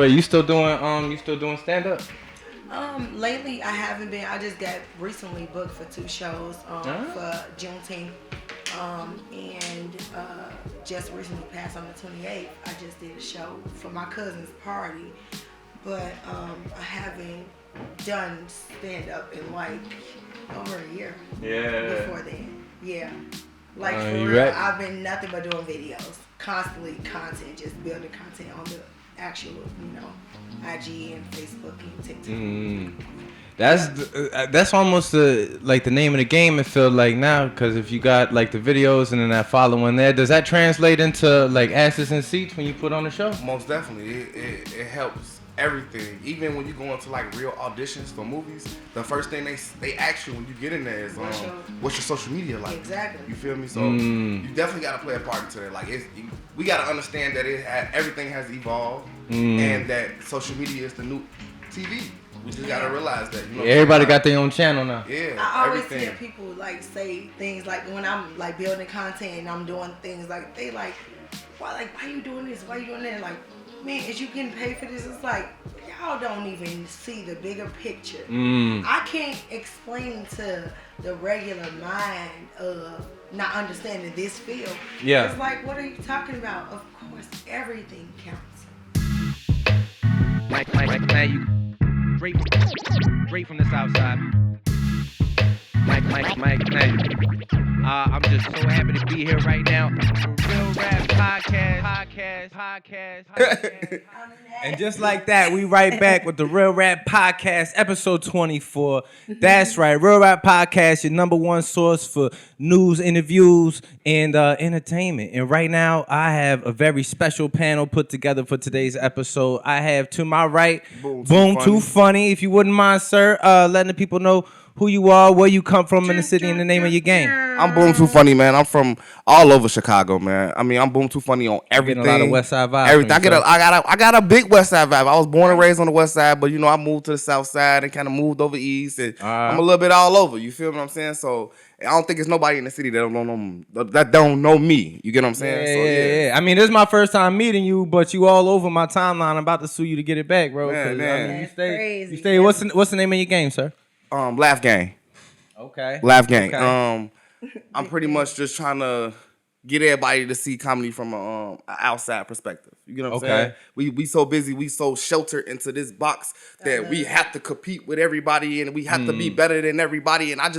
Wait, you still doing stand up? Lately I haven't been. I just got recently booked for 2 shows for Juneteenth. And just recently passed on the 28th. I just did a show for my cousin's party, but I haven't done stand up in like over a year. Yeah. Before then, yeah. Like for you real, right. I've been nothing but doing videos, constantly content, just building content on the actual, IG and Facebook and TikTok. That's almost like the name of the game. It feels like now, because if you got like the videos and then that following there, does that translate into like asses and seats when you put on the show? Most definitely, it helps everything. Even when you go into like real auditions for movies, the first thing they ask you when you get in there is what's your social media like? Exactly. You feel me? So you definitely got to play a part into that. Like we got to understand that everything has evolved and that social media is the new TV. We just gotta realize that. Everybody got their own channel now. Yeah, I always everything. hear people like say things like when I'm like building content and I'm doing things like they like, why you doing this? Why you doing that? Like, man, is you getting paid for this? It's like y'all don't even see the bigger picture. I can't explain to the regular mind of not understanding this field. Yeah. It's like, what are you talking about? Of course, everything counts. Now you straight from the south side. Mike, now I'm just so happy to be here right now. Real Rap Podcast. And just like that, we right back with the Real Rap Podcast, episode 24. That's right, Real Rap Podcast, your number one source for news, interviews, and entertainment. And right now, I have a very special panel put together for today's episode. I have to my right, Boom2Funny. If you wouldn't mind, sir, letting the people know who you are, where you come from in the city, and the name of your game. I'm Boom2Funny, man. I'm from all over Chicago, man. I mean, I'm Boom2Funny on everything. Getting a lot of West Side vibes. Everything. I got a big West Side vibe. I was born and raised on the West Side, but I moved to the South Side and kind of moved over east. And I'm a little bit all over. You feel what I'm saying? So I don't think there's nobody in the city that don't know me. You get what I'm saying? Yeah. I mean, this is my first time meeting you, but you all over my timeline. I'm about to sue you to get it back, bro. Man. I mean, Crazy. You stay. What's the name of your game, sir? Laugh Gang. Okay. Laugh Gang. Okay. I'm pretty much just trying to get everybody to see comedy from an outside perspective. You get what I'm saying? We so busy, we so sheltered into this box that we have to compete with everybody and we have to be better than everybody. And I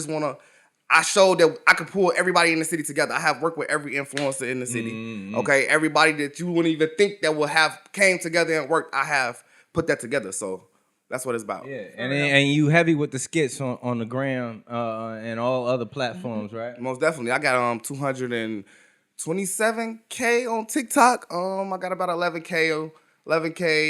showed that I could pull everybody in the city together. I have worked with every influencer in the city. Okay, everybody that you wouldn't even think that would have came together and worked, I have put that together. So that's what it's about. Yeah, and you heavy with the skits on the gram and all other platforms, right? Most definitely. I got 227K on TikTok. I got about 11K,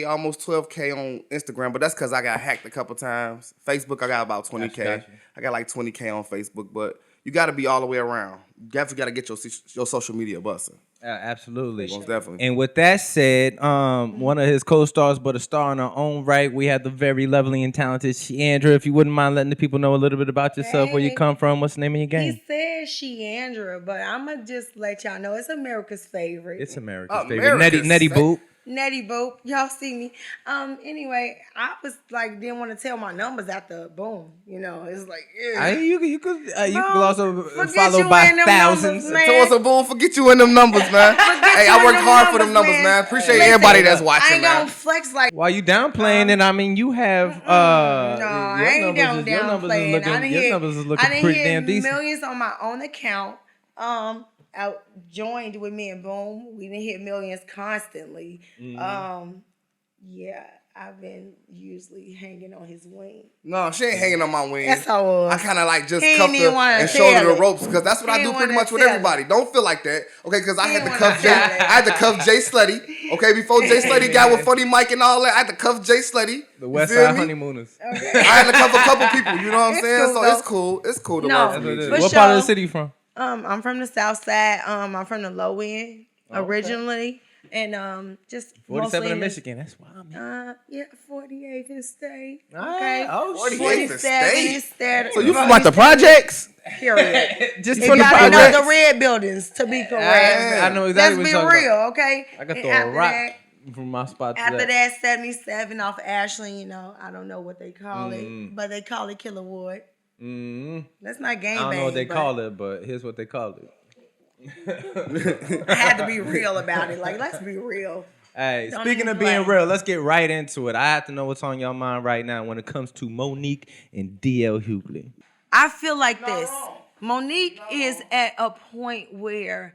almost 12K on Instagram, but that's because I got hacked a couple times. Facebook, I got about 20K. Gotcha. I got like 20K on Facebook, but you got to be all the way around. You definitely got to get your social media busting. Absolutely. Most definitely. And with that said, one of his co-stars, but a star in her own right, we have the very lovely and talented Sheandra. If you wouldn't mind letting the people know a little bit about yourself, where you come from, what's the name of your game? He said Sheandra, but I'm going to just let y'all know it's America's favorite. It's America's favorite. Nettie Boop. Nettie Boop. Y'all see me. Anyway, I was like, didn't want to tell my numbers after Boom. It's like, yeah. You could also follow by thousands. So Boom, forget you in them numbers, man. Hey, I worked hard for them numbers, man. Appreciate everybody that's watching, I ain't man. gonna flex like. While you downplaying it, I mean, you have no, I ain't downplaying. Your numbers is looking pretty damn decent. Millions on my own account. Out joined with me and Boom. We didn't hit millions constantly. Yeah, I've been usually hanging on his wing. No, she ain't hanging on my wing. That's how it was. I kind of like just He cuffed didn't even her wanna and showed her tell the ropes because that's what I do pretty much with tell everybody. Don't feel like that, okay? Because I He had to didn't cuff wanna Jay. tell it. I had to cuff Jay Slutty, okay? Before Jay Slutty got with Funny Mike and all that, I had to cuff Jay Slutty. The West Side Honeymooners. Okay. I had to cuff a couple people. You know what I'm It's saying? cool, So though. it's cool. It's cool to No, learn from each for other. What sure. part of the city you from? I'm from the South Side. I'm from the low end originally, and just 47 mostly in Michigan. That's wild, man. 48th and State. Okay. Oh, 48th and State. State. So you from like the projects? Period. Just If from the y'all know projects. the red buildings, to be correct. I know exactly Let's what be you're talking real, about. okay? I could And throw a after rock. that, from my spot to After that. that, 77 off Ashland, you know, I don't know what they call it, but they call it Killer Ward. That's not gang I don't know what they but call it, but here's what they call it. I had to be real about it. Like, let's be real. Hey, Don't speaking even of being play. real, let's get right into it. I have to know what's on your mind right now when it comes to Monique and DL Hughley. I feel like this. Monique is at a point where,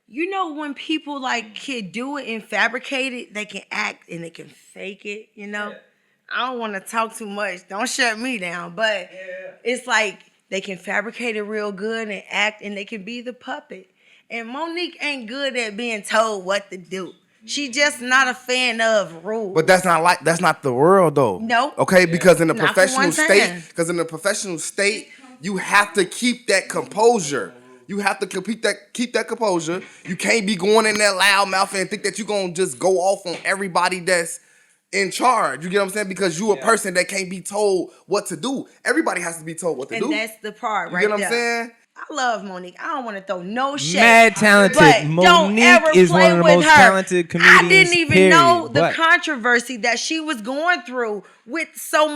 you know, when people like can do it and fabricate it, they can act and they can fake it, you know? Yeah. I don't want to talk too much. Don't shut me down. But it's like they can fabricate it real good and act and they can be the puppet. And Monique ain't good at being told what to do. She just not a fan of rules. But that's not the world though. Nope. Okay, because in the Not for professional state, you have to keep that composure. You have to keep that composure. You can't be going in there loud mouth and think that you're gonna just go off on everybody that's in charge. You get what I'm saying? Because you a person that can't be told what to do. Everybody has to be told what to do. And that's the part right You get what there. I'm saying? I love Monique. I don't want to throw no shade. Mad talented. But Monique don't ever is play one of the with most her. talented comedians. I didn't even period. know the But- controversy that she was going through with so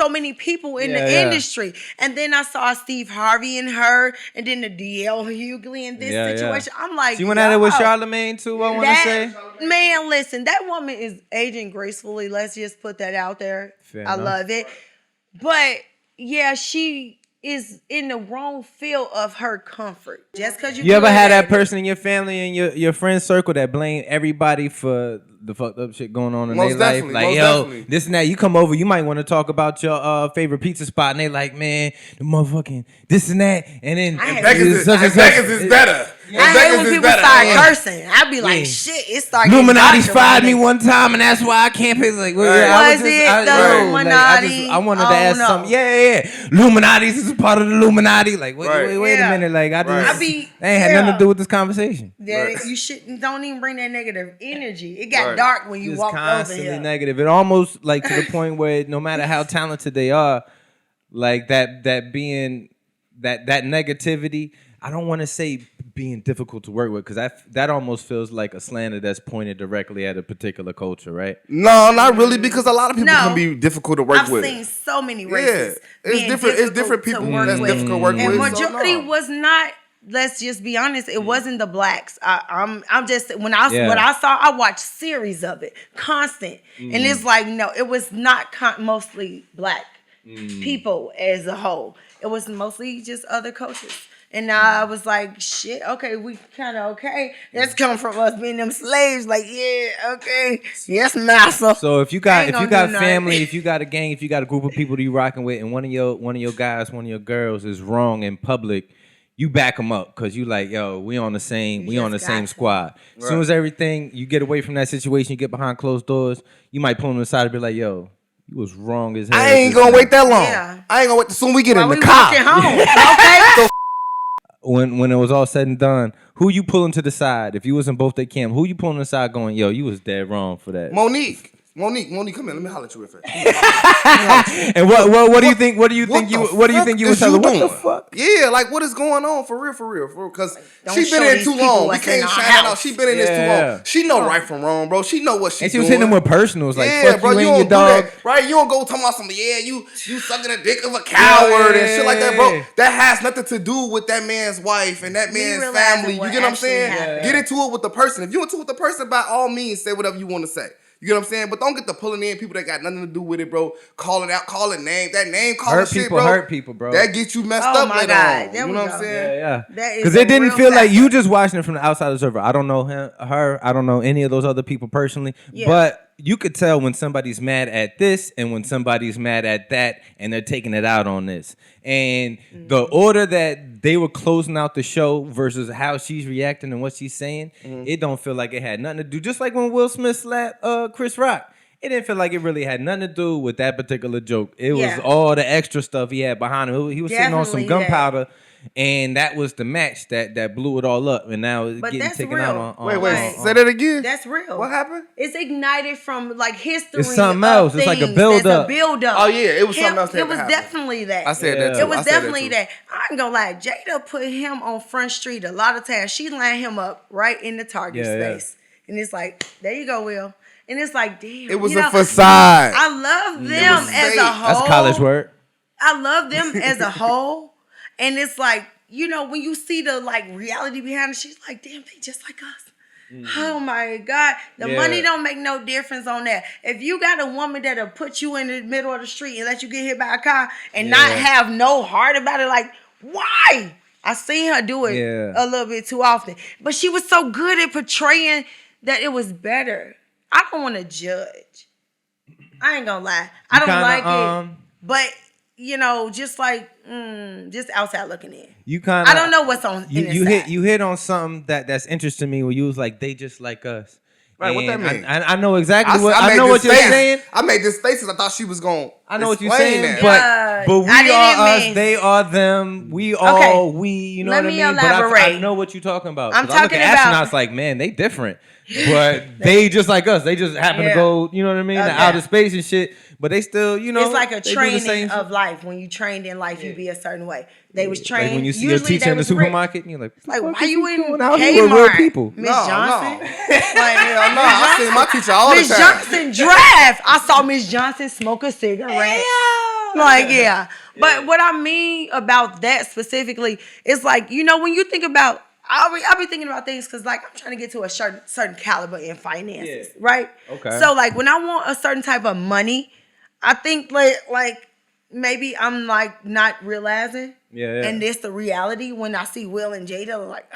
many people in the industry. And then I saw Steve Harvey and her, and then the DL Hughley in this situation. I'm like, she went at it with Charlamagne too, I want to say. Man, listen, that woman is aging gracefully. Let's just put that out there. Fair I enough. love it. But yeah, she is in the wrong field of her comfort. Just because You ever had that person in your family and your friend circle that blame everybody for the fucked up shit going on in their life? Like, most yo, definitely. this and that. You come over, you might want to talk about your favorite pizza spot, and they like, man, the motherfucking this and that, and then Vegas is better. I hate when people start cursing. I'd be like, shit, it started getting Illuminati's darker fired when me they- one time, and that's why I can't pay. Like, well, Was it the Illuminati? I wanted to Oh, ask no. something. Yeah. Illuminati's is a part of the Illuminati. Like, wait a Yeah. minute. Like, I be- that ain't had nothing to do with this conversation. That you shouldn't. Don't even bring that negative energy. It got dark when you Just walked over constantly here. negative. It almost like to the point where no matter how talented they are, like that being that negativity. I don't want to say being difficult to work with because that almost feels like a slander that's pointed directly at a particular culture, right? No, not really, because a lot of people can be difficult to work with. I've seen so many races. It's different. It's different people that's difficult to work with. And majority was not. Let's just be honest. It wasn't the blacks. I'm just when I saw, I watched series of it, constant, and it's like no, it was not mostly black people as a whole. It was mostly just other cultures. And now I was like, shit, okay, we kind of okay. That's coming from us being them slaves. Like, yeah, okay, yes, master. So if you got nothing. family, if you got a gang, if you got a group of people that you rocking with, and one of your guys, one of your girls is wrong in public, you back them up because you like, yo, we on the same squad. As soon as everything you get away from that situation, you get behind closed doors, you might pull them aside and be like, yo, you was wrong as hell. I ain't gonna wait that long. Yeah. I ain't gonna wait. Soon we get in the car. Home, okay? When it was all said and done, who you pulling to the side? If you was in both their camp, who you pulling to the side going, yo, you was dead wrong for that? Monique, come here. Let me holler at you real fast. And what do you think? What do you think you was telling? What the fuck? Yeah, like what is going on for real? Because she been in too long. We can't shout it out. She been in this too long. She know right from wrong, bro. She know what she's doing. And she was hitting them with personals, like fuck bro, you you and don't your do dog. that, right? You don't go talking about something. Yeah, you sucking the dick of a coward and shit like that, bro. That has nothing to do with that man's wife and that man's family. You get what I'm saying? Get into it with the person. If you into it with the person, by all means, say whatever you want to say. You get what I'm saying? But don't get the pulling in people that got nothing to do with it, bro. Calling names. That name calling shit, bro. Hurt people, bro. That gets you messed up later on. You know what I'm saying? Yeah. That is because it didn't real feel like fact. you just watching it from the outside observer. I don't know her. I don't know any of those other people personally. Yeah. But you could tell when somebody's mad at this and when somebody's mad at that, and they're taking it out on this. And the order that they were closing out the show versus how she's reacting and what she's saying, it don't feel like it had nothing to do. Just like when Will Smith slapped Chris Rock. It didn't feel like it really had nothing to do with that particular joke. It was all the extra stuff he had behind him. He was sitting on some gunpowder, and that was the match that blew it all up. And now it's getting taken real. out on. Wait, say that again. That's real. What happened? It's ignited from like history. It's something else. It's like a build-up. Oh yeah, it was something else. It was definitely that. I said that too. It was definitely that. I ain't gonna lie. Jada put him on Front Street a lot of times. She lined him up right in the target space, and it's like, there you go, Will. And it's like, damn. It was a facade. I love them as a whole. That's college word. I love them as a whole. And it's like, when you see the like reality behind it, she's like, damn, they just like us. Oh my God. The money don't make no difference on that. If you got a woman that'll put you in the middle of the street and let you get hit by a car and not have no heart about it, like, why? I seen her do it a little bit too often. But she was so good at portraying that it was better. I don't want to judge. I ain't gonna lie. I don't like it. But just like just outside looking in. I don't know what's on you hit on something that's interesting to me when you was like, they just like us. Right, what that mean? I know exactly I know what you're saying. I made this face because I thought she was going. I know what you're saying, that. but we are us, they are them, we all we. You know Let what I me mean? elaborate. But I know what you're talking about. I'm talking I look talking at about astronauts like, man, they different, but they just like us. They just happen to go, you know what I mean, to outer space and shit. But they still, it's like a training of life. When you trained in life, you be a certain way. They was trained. Like when you see your teacher in the supermarket, and you're like, why you in Kmart? Real people. Miss Johnson? Hell no. I see my teacher all the time. Miss Johnson draft. I saw Miss Johnson smoke a cigarette. But what I mean about that specifically is like, when you think about, I'll be thinking about things because like I'm trying to get to a certain caliber in finances, right? Okay. So like when I want a certain type of money, I think like maybe I'm like not realizing. And it's the reality when I see Will and Jada, I'm like,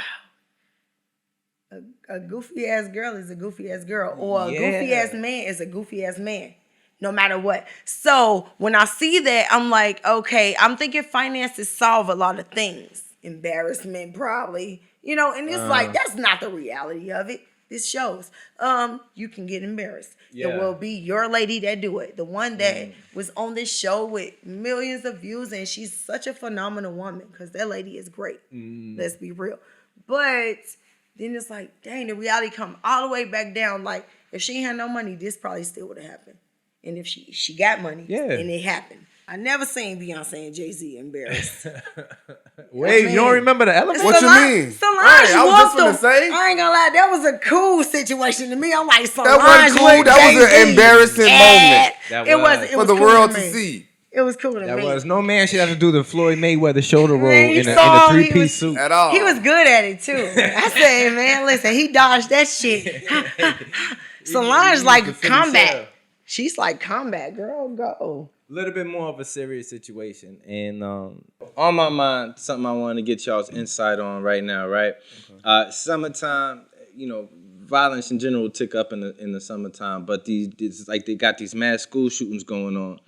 a goofy ass girl is a goofy ass girl, or a goofy ass man is a goofy ass man, no matter what. So when I see that, I'm like, okay, I'm thinking finances solve a lot of things. Embarrassment, probably, and it's like that's not the reality of it. This shows you can get embarrassed. It will be your lady that do it. The one that was on this show with millions of views, and she's such a phenomenal woman because that lady is great. Let's be real. But then it's like, dang, the reality come all the way back down. Like if she ain't had no money, this probably still would have happened. And if she got money, and it happened. I never seen Beyonce and Jay-Z embarrassed. Wait, you don't remember the elephant? What you mean? Solange I was just gonna say. I ain't gonna lie, that was a cool situation to me. I'm like, Solange that wasn't cool. That was an embarrassing moment. It was for the cool world to to see. It was cool to me. That was no man should have to do the Floyd Mayweather shoulder roll in a 3-piece suit at all. He was good at it too. I said, man, listen, he dodged that shit. Solange like combat. She's like combat, girl. Go. A little bit more of a serious situation, and on my mind, something I want to get y'all's insight on right now. Right, summertime, violence in general tick up in the summertime, but it's like they got these mass school shootings going on.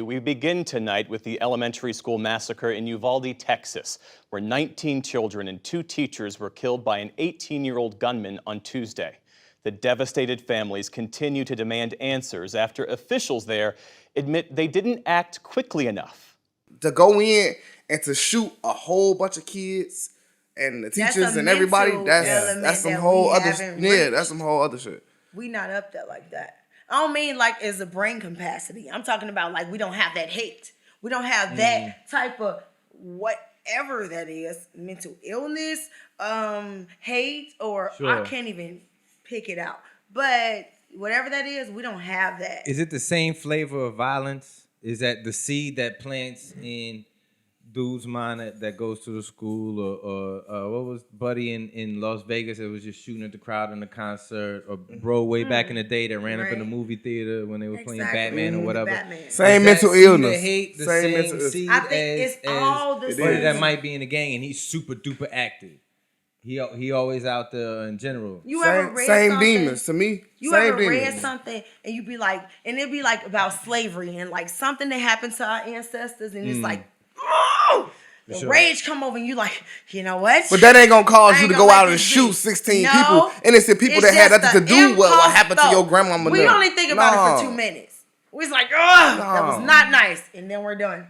We begin tonight with the elementary school massacre in Uvalde, Texas, where 19 children and 2 teachers were killed by an 18-year-old gunman on Tuesday. The devastated families continue to demand answers after officials there admit they didn't act quickly enough. To go in and to shoot a whole bunch of kids and the teachers and everybody, that's some whole other that's some whole other shit. We not up there like that. I don't mean like as a brain capacity. I'm talking about like we don't have that hate. We don't have that type of whatever that is, mental illness, hate, or I can't even pick it out. But whatever that is, we don't have that. Is it the same flavor of violence? Is that the seed that plants in dude's mind that goes to the school, or what was Buddy in Las Vegas that was just shooting at the crowd in the concert, or bro way back in the day that ran up in the movie theater when they were playing Batman or whatever. Same mental illness. Hate the same seed I think it's all the Buddy that might be in the gang, and he's super duper active. He always out there in general. You ever read same something? Demons to me. You same ever demons. read something and you be like, and it'd be like about slavery and like something that happened to our ancestors, and it's like, oh, the rage come over and you like, you know what? But that ain't gonna cause you to go out and shoot 16 people, innocent people that had nothing to do with what happened to your grandmama. We only think about it for 2 minutes. We was like, oh, that was not nice, and then we're done.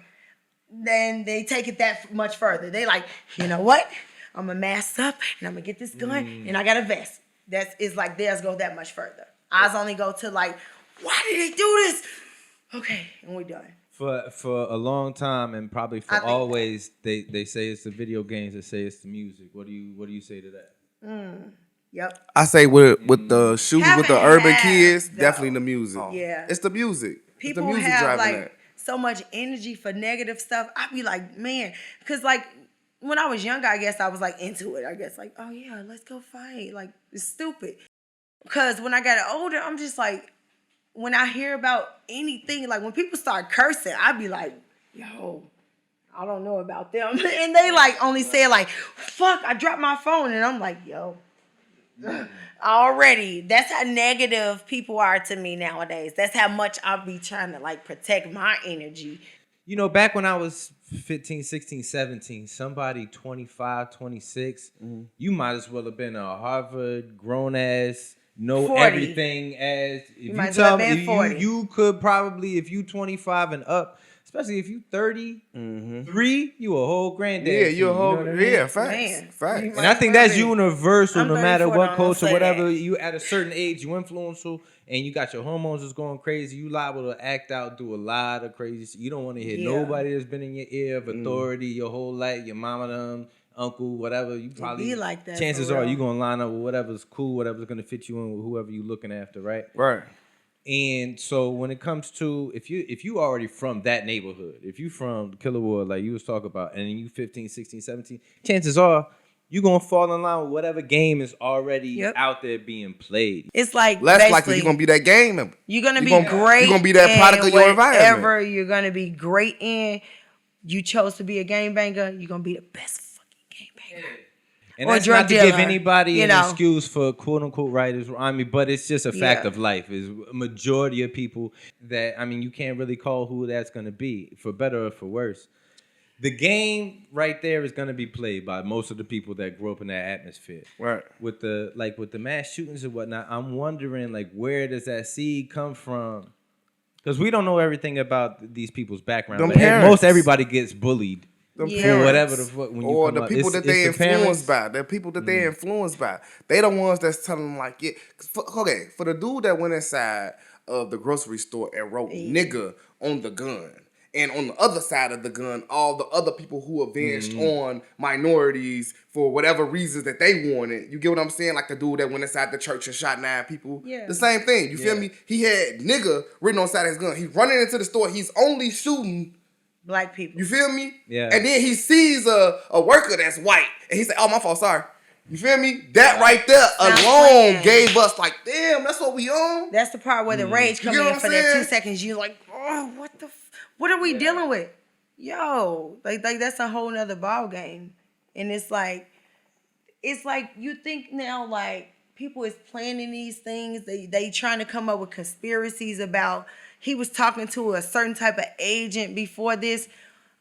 Then they take it that much further. They like, you know what? I'm gonna mask up and I'm gonna get this gun and I got a vest. It's like theirs go that much further. Ours only go to like, why did they do this? Okay, and we're done. For a long time and probably for always, they say it's the video games that say it's the music. What do you say to that? Yep. I say with the shootings with the Haven't urban had, kids, though. definitely the music. Yeah. It's the music. It's the People music have driving like that. so much energy for negative stuff. I be like, man, because like when I was younger, I guess I was like into it. I guess like, oh yeah, let's go fight. Like it's stupid. Because when I got older, I'm just like, when I hear about anything, like when people start cursing, I be like, yo, I don't know about them. And they like only say like, fuck, I dropped my phone. And I'm like, yo, already. That's how negative people are to me nowadays. That's how much I'll be trying to like protect my energy. You know, back when I was 15, 16, 17, somebody 25, 26, you might as well have been a Harvard grown-ass, know 40. everything as... If you might as well tell have me, been 40. you could probably, if you 25 and up, especially if you 33, you a whole granddad. Yeah, you a whole you know what I mean? yeah, facts. Man. Facts. You And might I as think well that's be. universal, I'm no matter 34, what don't culture, say whatever. that. You at a certain age, you influential, and you got your hormones just going crazy. You liable to act out, do a lot of crazy shit. You don't want to hear Yeah. nobody that's been in your ear of authority your whole life, your mama, them, uncle, whatever. You probably be like that, chances for are real. you gonna line up with whatever's cool, whatever's gonna fit you in with whoever you looking after, right? Right. And so when it comes to if you already from that neighborhood, if you from Killerwood, like you was talking about, and you 15, 16, 17, chances are you gonna fall in line with whatever game is already out there being played. It's like Less likely basically you're gonna be that game member. you're gonna You be gonna- great. you gonna be that product in of your environment. whatever you're gonna be great in. You chose to be a game banger. You're gonna be the best fucking game banger. And Or that's drug not to give dealer, anybody you an know. excuse for quote unquote writers. I mean, but it's just a fact Yeah. of life. Is a majority of people that you can't really call who that's gonna be, for better or for worse. The game right there is gonna be played by most of the people that grew up in that atmosphere. Right. With the mass shootings and whatnot, I'm wondering like where does that seed come from? Because we don't know everything about these people's background. Them But parents. most everybody gets bullied. Them Yeah. parents. Or whatever the fuck when you or come the up. people It's- that they it's the influenced parents. by. The people that they influenced by. They the ones that's telling them like, yeah. For the dude that went inside of the grocery store and wrote nigga on the gun. And on the other side of the gun, all the other people who avenged on minorities for whatever reasons that they wanted. You get what I'm saying? Like the dude that went inside the church and shot 9 people. Yeah. The same thing. You feel me? He had nigga written on the side of his gun. He's running into the store. He's only shooting Black people. you feel me? Yeah. And then he sees a worker that's white, and he said, "Oh, my fault, sorry." You feel me? That right there Sounds alone like- gave us like, damn, that's what we on. That's the part where the rage You come get what in I'm for that saying? 2 seconds. You like, oh, what are we dealing with? Yo, like that's a whole nother ball game. And it's like you think now like people is planning these things. They trying to come up with conspiracies about he was talking to a certain type of agent before this.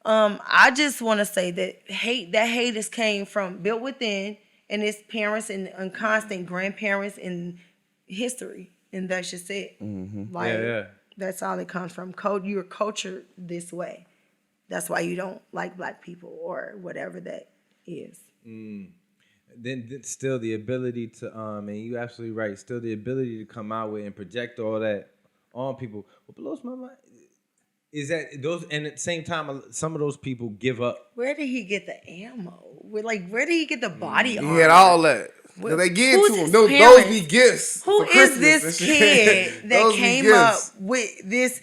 I just want to say that hate is came from built within and its parents and constant grandparents in history. And that's just it. Like, that's all it comes from. You're cultured this way. That's why you don't like black people or whatever that is. Then still the ability to and you absolutely right, still the ability to come out with and project all that on people. What blows my mind is that those, and at the same time, some of those people give up. Where did he get the ammo? Where did he get the body armor? He had all that. They give Who's to him. his Those parents? be gifts. Who for is Christmas this and shit. kid that Those be came up gifts. with this?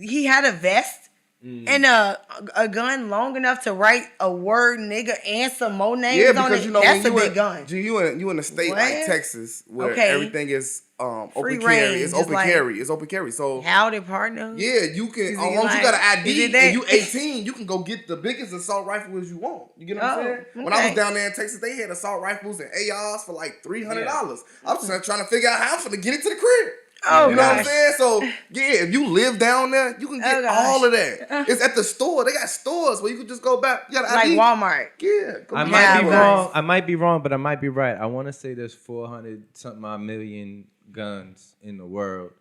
He had a vest and a gun long enough to write a word nigga and some more names Yeah, on because it. you know That's when a big gun. you in a state like What? Texas where Okay. everything is Free open carry. range, It's just open like- carry. It's open carry. So Howdy, partner. yeah, you can. Is As he long as you got like- an is it ID that- and you 18, you can go get the biggest assault rifle as you want. You get what I'm Oh, saying? When I was okay. down there in Texas, they had assault rifles and ARs for like $300. I was trying to figure out how I'm gonna get it to the crib. Oh, You know what I'm gosh. saying? So yeah, if you live down there, you can get Oh, gosh. all of that. It's at the store. They got stores where you can just go back. You got an Like ID. Walmart. Yeah, go I get might be it. wrong. I might be wrong, but I might be right. I want to say there's 400 something odd million guns in the world.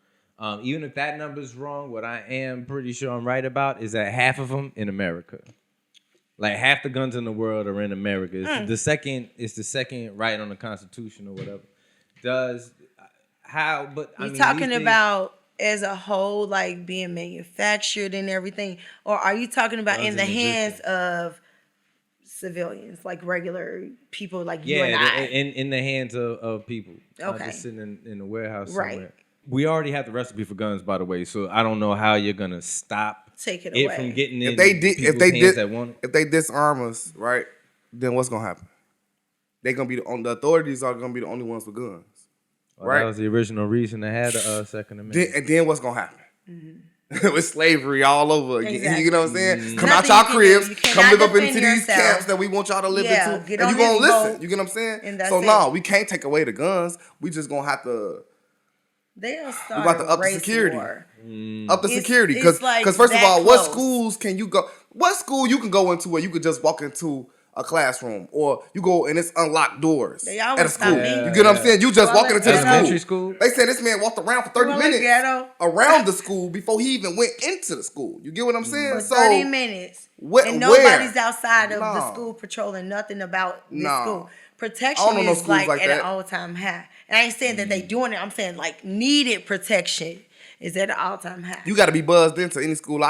Even if that number's wrong, what I am pretty sure I'm right about is that half of them in America. Like half the guns in the world are in America. It's the second. It's the second right on the Constitution or whatever. But I You mean, talking these things- about as a whole, like being manufactured and everything, or are you talking about Guns in the in hands existence. of civilians, like regular people like you and I. in the hands of people. Okay. Just sitting in the warehouse Right. somewhere. We already have the recipe for guns, by the way, so I don't know how you're gonna stop Take it it away. from getting in If they disarm us, right, then what's gonna happen? They gonna be the authorities are gonna be the only ones with guns, right? That was the original reason they had a Second Amendment. And then what's gonna happen? Mm-hmm. With slavery all over again. Exactly. You know what I'm saying? Come Nothing out y'all you can do. cribs, You come cannot live up into defend these yourself. camps that we want y'all to live Yeah, into, get and on you gonna this listen. boat, You get what I'm saying? and that's So it. no, we can't take away the guns. We just gonna have to. They'll start We about to up the race security. war. Up the security, it's because like first of that all, what close. schools can you go? What school you can go into where you could just walk into a classroom, or you go and it's unlocked doors They at always a school? stop me. You get what I'm saying? You just Well, walking into the elementary school. school? They said this man walked around for 30 Well, minutes ghetto. around the school before he even went into the school. You get what I'm saying? For So 30 minutes. And nobody's outside of the school patrolling nothing about this school. Protection I don't know no is schools like like at that. an all-time high. And I ain't saying that they doing it. I'm saying like needed protection is at an all-time high. You got to be buzzed into any school.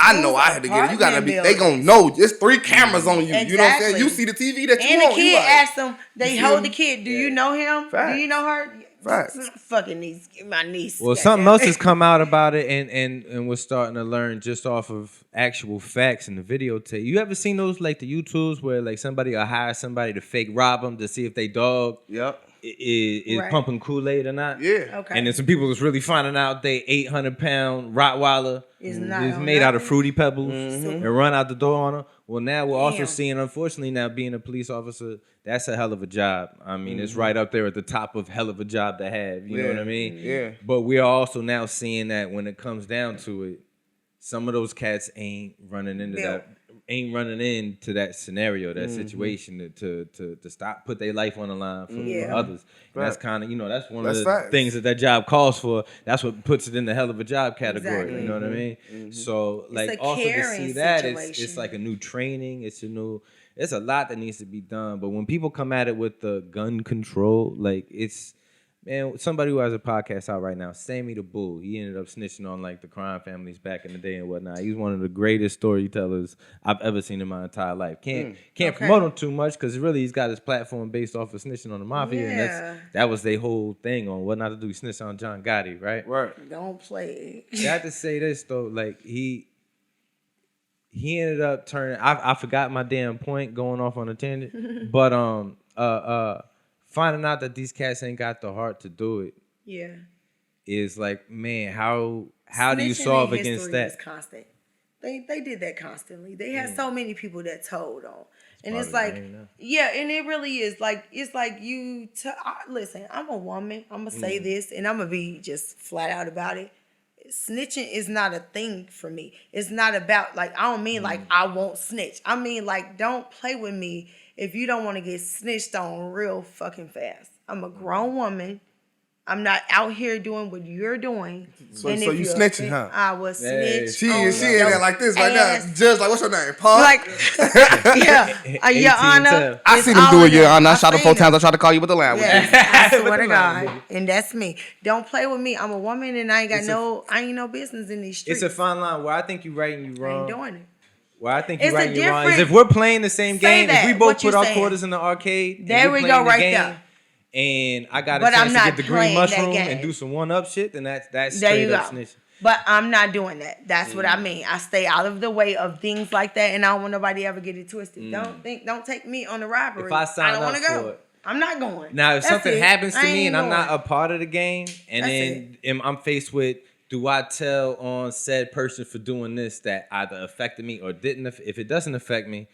I know I had to get it. You gotta be. apartment They gonna buildings. know. There's 3 cameras on you. You know what I'm saying? Exactly. You see the TV that you And the want. kid you like, asked them, they you hold feel the me? kid, do you know him? Facts. Do you know her? Facts. Fucking niece, my niece. Well, goddamn. something else has come out about it, and we're starting to learn just off of actual facts in the videotape. You ever seen those like the YouTubes where like somebody will hire somebody to fake rob them to see if they dog Yep. is Right. pumping Kool-Aid or not? Yeah. Okay. And then some people was really finding out they 800-pound Rottweiler Is not is on made out of nothing. Fruity Pebbles Mhm. and run out the door on them. Well, now we're also Damn. seeing, unfortunately, now being a police officer, that's a hell of a job. I mean, it's right up there at the top of hell of a job to have. You know what I mean? Yeah. But we are also now seeing that when it comes down to it, some of those cats ain't running into that scenario, that situation to stop, put their life on the line for others. And that's kind of, that's one of the facts. things that job calls for. That's what puts it in the hell of a job category. Exactly. You know what I mean? So like a also to caring see that situation. it's like a new training. It's a lot that needs to be done. But when people come at it with the gun control, like man, somebody who has a podcast out right now, Sammy the Bull, he ended up snitching on like the crime families back in the day and whatnot. He's one of the greatest storytellers I've ever seen in my entire life. Can't promote him too much because really he's got his platform based off of snitching on the mafia, and that was their whole thing on what not to do. He snitched on John Gotti, right? Right. Don't play. I have to say this though, like he ended up turning. I forgot my damn point, going off on a tangent, but finding out that these cats ain't got the heart to do it. Yeah. Is like, man, how do you Snitching solve in against history that? is constant. They did that constantly. They had so many people that told on. And it's like, yeah, and it really is like, it's like listen, I'm a woman. I'm going to say this, and I'm going to be just flat out about it. Snitching is not a thing for me. It's not about, like, I don't mean like I won't snitch. I mean, like, don't play with me if you don't want to get snitched on real fucking fast. I'm a grown woman. I'm not out here doing what you're doing. So And you if you're snitching, huh? I was snitch. She on in there like this right ass. now. Judge, like, what's your name? Paul? Like, Your Honor. I it's seen him all do of it, Your them. Honor. I I shot him seen 4 it. times. I tried to call you with the line. Yes, I swear to God. And that's me. Don't play with me. I'm a woman and I ain't no business in these streets. It's a fine line where I think you right and you I wrong. ain't doing it. Well, I think you're It's right a and you're wrong. Is different- if we're playing the same Say game, if that, we both what put you our saying. quarters in the arcade, and There we're we playing go, the right game, there. and I got a But I'm chance to not get the green playing that mushroom game. and do some one-up shit, then that's There straight you up go. snitching. But I'm not doing that. That's what I mean. I stay out of the way of things like that, and I don't want nobody ever get it twisted. Don't take me on the robbery. If I sign don't up wanna go. for it. I'm not going. Now, if That's something it. happens to I me ain't and I'm not going. a part of the game, and then I'm faced with, do I tell on said person for doing this that either affected me or didn't? If it doesn't affect me,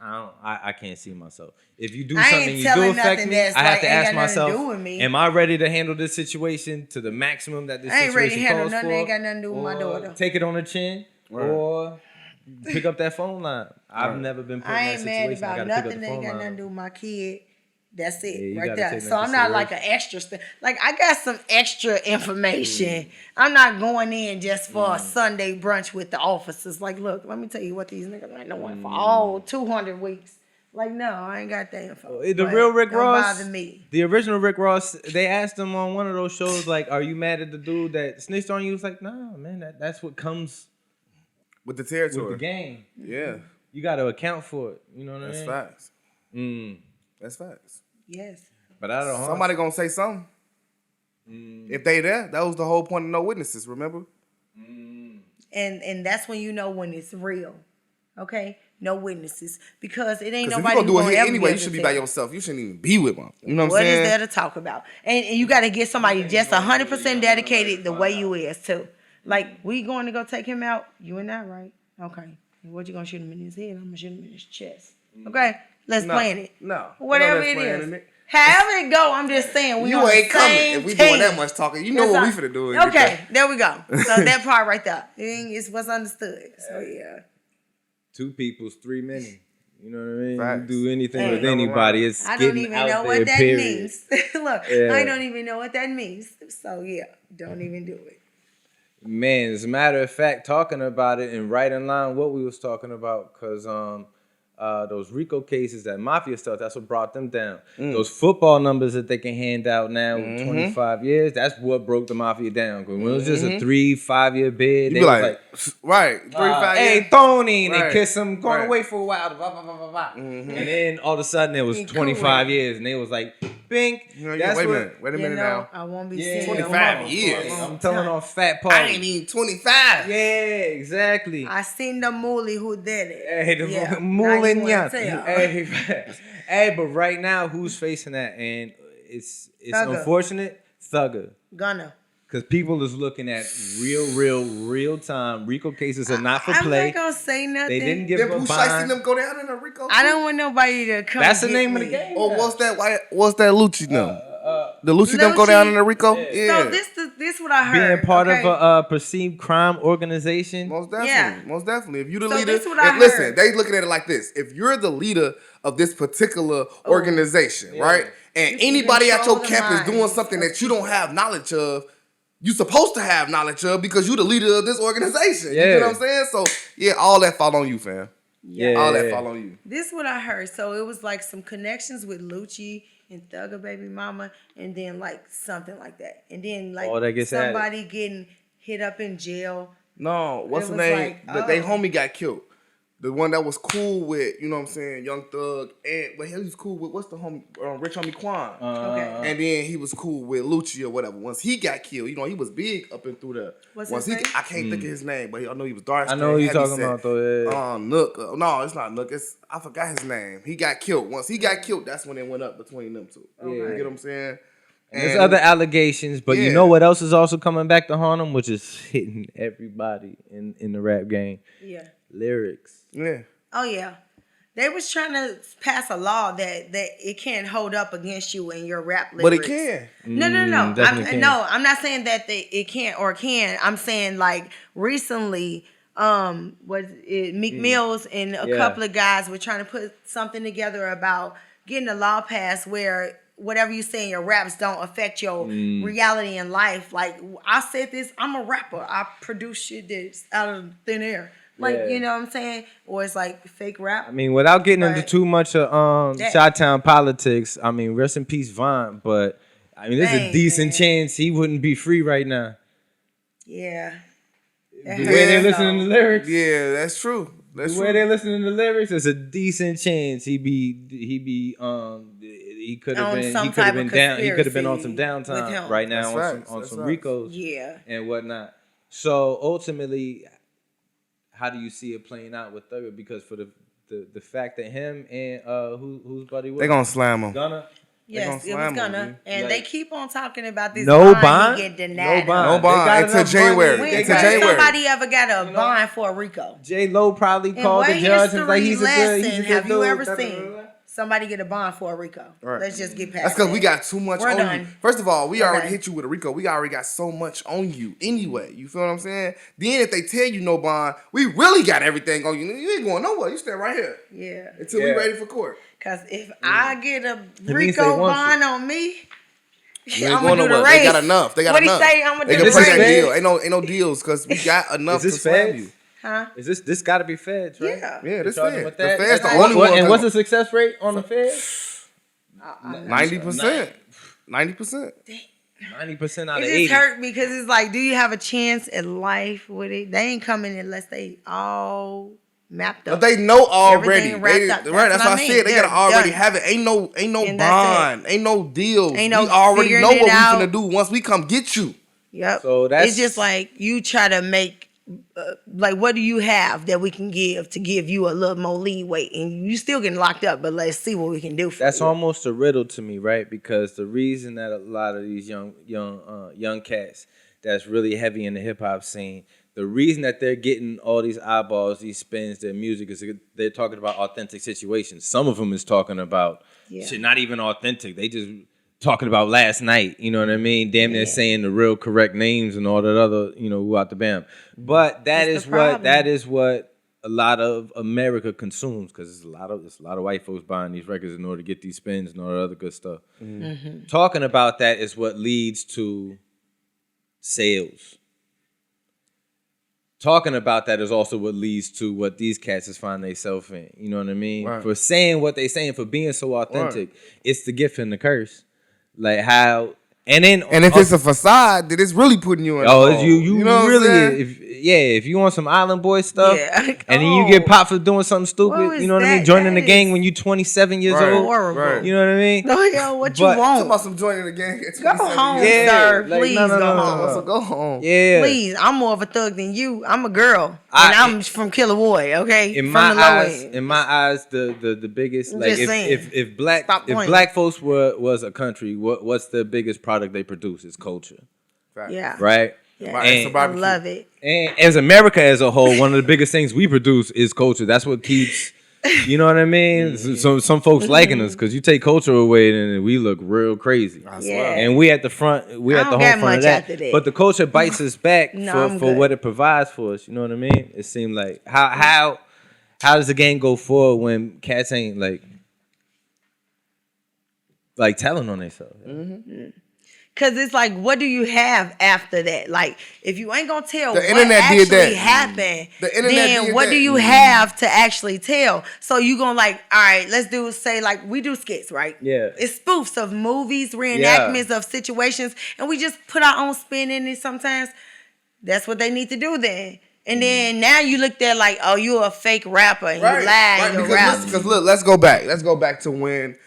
I can't see myself. If you do I ain't something you do telling affect nothing me, that's I have like to ain't ask got nothing to myself, do with me. am I ready to handle this situation to the maximum that this I ain't ready to situation handle calls nothing for? that ain't got nothing to do with my Or daughter. take it on the chin, or pick up that phone line. I've never been put in I that ain't mad situation. I about gotta pick up nothing the that ain't phone got nothing to line. do with my kid. That's it, Yeah, you right gotta there. take So that I'm not like an extra. Like I got some extra information. I'm not going in just for a Sunday brunch with the officers. Like, look, let me tell you what these niggas ain't doing for all 200 weeks. Like, no, I ain't got that info. The But real Rick don't Ross, bother me. the original Rick Ross, they asked him on one of those shows, like, are you mad at the dude that snitched on you? He was like, nah, man, that's what comes With the territory. with the game. Yeah. you got to account for it. You know what I That's mean? facts. Mm. That's facts. Yes. But I don't. Somebody gonna say something. If they there, that was the whole point of no witnesses. Remember? And that's when you know when it's real. Okay? No witnesses. Because it ain't Because if nobody you gonna do it who here ever anyway, able you should to be tell. by yourself. You shouldn't even be with them. You know what I'm What saying? is there to talk about? And you got to get somebody just 100% dedicated the way you is too. Like, we going to go take him out? You and I, right? Okay. And what you going to shoot him in his head? I'm going to shoot him in his chest. Okay? Let's plan it. No. Whatever Ain't no it let's is. plan it. However it go, I'm just saying. We You on the ain't coming same if we team. doing that much talking. You know what we finna do. Okay, there we go. So that part right there. It's what's understood. So yeah. 2 people's 3 many. You know what I mean? Facts. You do anything Hey. with anybody, it's I don't getting even out know there, what that period. means. Look, Yeah. I don't even know what that means. So yeah, don't even do it. Man, as a matter of fact, talking about it and right in line what we was talking about, because those RICO cases, that mafia stuff, that's what brought them down. Those football numbers that they can hand out now with 25 years, that's what broke the mafia down. Because when it was just a 3-5 year bid, You they be was like, right, 3-5 hey, years. Tony, and Right. they kiss him, going Right. away for a while, blah, blah, blah, blah, blah. And then all of a sudden it was Be cool 25 with it. years, and they was like, bink. You know, That's wait a what- minute. Wait a minute now. I won't be Yeah, seeing 25 no more years. for a long I'm telling time. on fat party. I ain't even 25. Yeah, exactly. I seen the mooly who did it. Hey, the Yeah. Moulin Now you wanna tell. Hey, hey, but right now, who's facing that? And it's Thugga. unfortunate, Thugga. Gunna. Because people is looking at real time. RICO cases are not for I'm play. not gonna say nothing. They didn't give Then them a Pooh Shiesty bond. them go down in a RICO? I don't want nobody to come. That's the get name of me. the game. Or what's that Lucci them? The Lucci them go Lucci. down in a RICO? Yeah. So this what I heard. Being part okay? of a perceived crime organization. Most definitely. Yeah. Most definitely. If you the So leader, this what I and listen, heard. they looking at it like this. If you're the leader of this particular organization, right? And You can anybody at your control the camp is doing minds something of that you don't have knowledge of, you supposed to have knowledge of because you the leader of this organization. You Yeah. know what I'm saying? So yeah, all that fall on you, fam. Yeah. All that fall on you. This what I heard. So it was like some connections with Lucci and Thugga baby mama, and then like something like that, and then like Oh, that gets added. somebody getting hit up in jail. No, what's It the was name? like, They oh. homie got killed. The one that was cool with, you know what I'm saying, Young Thug, and he was cool with what's the homie, Rich Homie Quan. Okay. And then he was cool with Lucci or whatever. Once he got killed, you know, he was big up and through there. What's Once his name? I can't think of his name, but I know he was dark. I know who you're heavy talking set. about, though. Yeah. Nook. No, it's not Nook. I forgot his name. He got killed. Once he got killed, that's when it went up between them two. You get what I'm saying? And there's other allegations, but you Yeah. know what else is also coming back to haunt them, which is hitting everybody in the rap game. Yeah. Lyrics. Yeah. Oh yeah. They was trying to pass a law that it can't hold up against you in your rap lyrics. But it can. No. definitely can. I'm not saying that it can't or can. I'm saying like recently, Meek Mills and a Yeah. couple of guys were trying to put something together about getting a law passed where whatever you say in your raps don't affect your reality in life. Like I said this, I'm a rapper. I produce shit that's out of thin air. Like, Yeah. you know what I'm saying? Or it's like fake rap. I mean, without getting into But- too much of That- Chi-Town politics, I mean, rest in peace, Vaughn, but I mean, there's a Dang, decent man. chance he wouldn't be free right now. Yeah. The way they're listening to lyrics. Yeah, that's true. That's The way true. they're listening to lyrics, there's a decent chance he could have On been some he could have type been of down he could have been on some conspiracy with downtime him. right now That's on facts, some that's Ricos Yeah. and whatnot. So ultimately, how do you see it playing out with Thugga? Because for the fact that him and whose buddy was They gonna slam him. Gunna. Yes, gonna it was slam him, Gunna. G. And Like- they keep on talking about this No bond. bond? He get denied. No bond. No They bond got until enough January. money. When They Until got- January. somebody ever got a bond for a RICO? J Lo probably In called the what judge and was like, history he's a good lesson dude. have you ever Da, da, da, seen da. somebody get a bond for a RICO? Right. Let's just get past That's because that. we got too much We're on done. you. First of all, we already Okay. hit you with a RICO. We already got so much on you anyway. You feel what I'm saying? Then if they tell you no bond, we really got everything on you. You ain't going nowhere. You stay right here Yeah. until we Yeah. ready for court. Because if I get a means they RICO want bond on me, You ain't I'm going gonna do the nowhere. race. They got enough. They got what enough. What he say? I'm going They to can do Is the play this that race. feds? deal. Ain't no deals because we got enough Is to this slam feds? you. Huh? Is this got to be feds, right? Yeah. Yeah, this Charging feds. with The that? feds the Like- only one. And what's the success rate on the feds? 90%. 90%. 90% out It of just 80. hurt because it's like, do you have a chance at life with it? They ain't coming unless they all mapped up. But they know already. Everything wrapped up. Right, that's what I said. They They're gotta already done. have it. Ain't no And that's bond. Ain't no deals. Ain't no we already figuring know what it we out. finna do once we come get you. Yep. So that's- it's just like you try to make like, what do you have that we can give to give you a little more leeway, and you still getting locked up, but let's see what we can do for That's you. almost a riddle to me, right? Because the reason that a lot of these young cats that's really heavy in the hip hop scene, the reason that they're getting all these eyeballs, these spins, their music is they're talking about authentic situations. Some of them is talking about shit not even authentic. They just talking about last night, you know what I mean? Damn near saying the real correct names and all that other, who out the bam. But that is what a lot of America consumes, because it's a lot of white folks buying these records in order to get these spins and all that other good stuff. Mm-hmm. Talking about that is what leads to sales. Talking about that is also what leads to what these cats is finding themselves in. You know what I mean? Right. For saying what they saying, for being so authentic, it's the gift and the curse. Like how, and if it's a facade, then it's really putting you in. You know really, if you want some Island Boy stuff, and then you get popped for doing something stupid, you know what I mean? Joining the gang when you 27 years old, horrible. You know what I mean? No, yo, what you want? Talking about some joining the gang. Go home, sir. Like, please no, go home. So go home. Yeah, please. I'm more of a thug than you. I'm a girl, and I'm from Killawoy. Okay, in from my the low eyes, end. in my eyes, the biggest, like if black folks was a country, what's the biggest product they produce? Is culture. Yeah. Right? Yeah. And I love it. And as America as a whole, one of the biggest things we produce is culture. That's what keeps, you know what I mean? Some folks liking us, because you take culture away and we look real crazy. Yeah. And we at the front, we at the whole front of that. But the culture bites us back for what it provides for us. You know what I mean? It seemed like, how does the game go forward when cats ain't like telling on themselves? Mm-hmm. Cause it's like, what do you have after that? Like, if you ain't gonna tell what actually happened, then what do you have to actually tell? So you gonna all right, let's say we do skits, right? Yeah. It's spoofs of movies, reenactments of situations, and we just put our own spin in it sometimes. That's what they need to do then. And then now you look there like, oh, you're a fake rapper and you lie, you're rapping. Because look, let's go back to when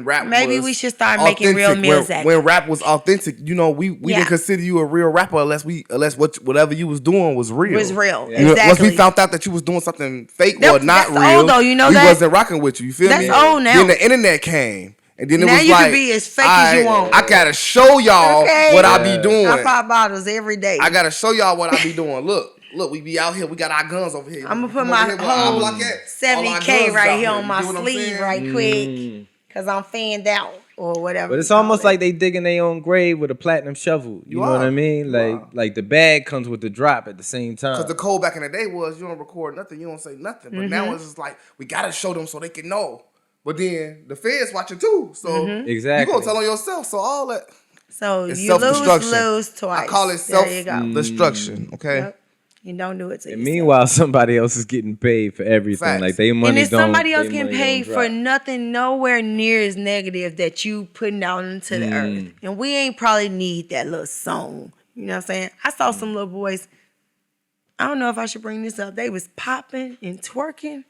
rap maybe was we should start authentic, making real music. when rap was authentic, we didn't consider you a real rapper unless whatever you was doing was real. Exactly. Once we found out that you was doing something fake or not real, old, though, you know we that? wasn't rocking with you. You feel me? That's old now. Then the internet came. And then it now was you like, can be as fake as you want. I gotta show y'all what I be doing. I pop bottles every day. I gotta show y'all what I be doing. Look, we be out here. We got our guns over here. I'm gonna put my whole 70K right here on my sleeve right quick. Cause I'm fanned out or whatever. But it's almost like they digging their own grave with a platinum shovel. You know what I mean? Like the bag comes with the drop at the same time. Because the code back in the day was you don't record nothing, you don't say nothing. But now it's just like we gotta show them so they can know. But then the feds watching too, so exactly you gonna tell on yourself. So all that. So it's you lose twice. I call it self-destruction. Okay. Yep. You don't do it to and yourself. Meanwhile, somebody else is getting paid for everything. Facts. Like they money. And if don't, somebody else they getting money paid don't for drop. nothing, nowhere near as negative that you putting out into the earth. And we ain't probably need that little song. You know what I'm saying? I saw some little boys. I don't know if I should bring this up. They was popping and twerking.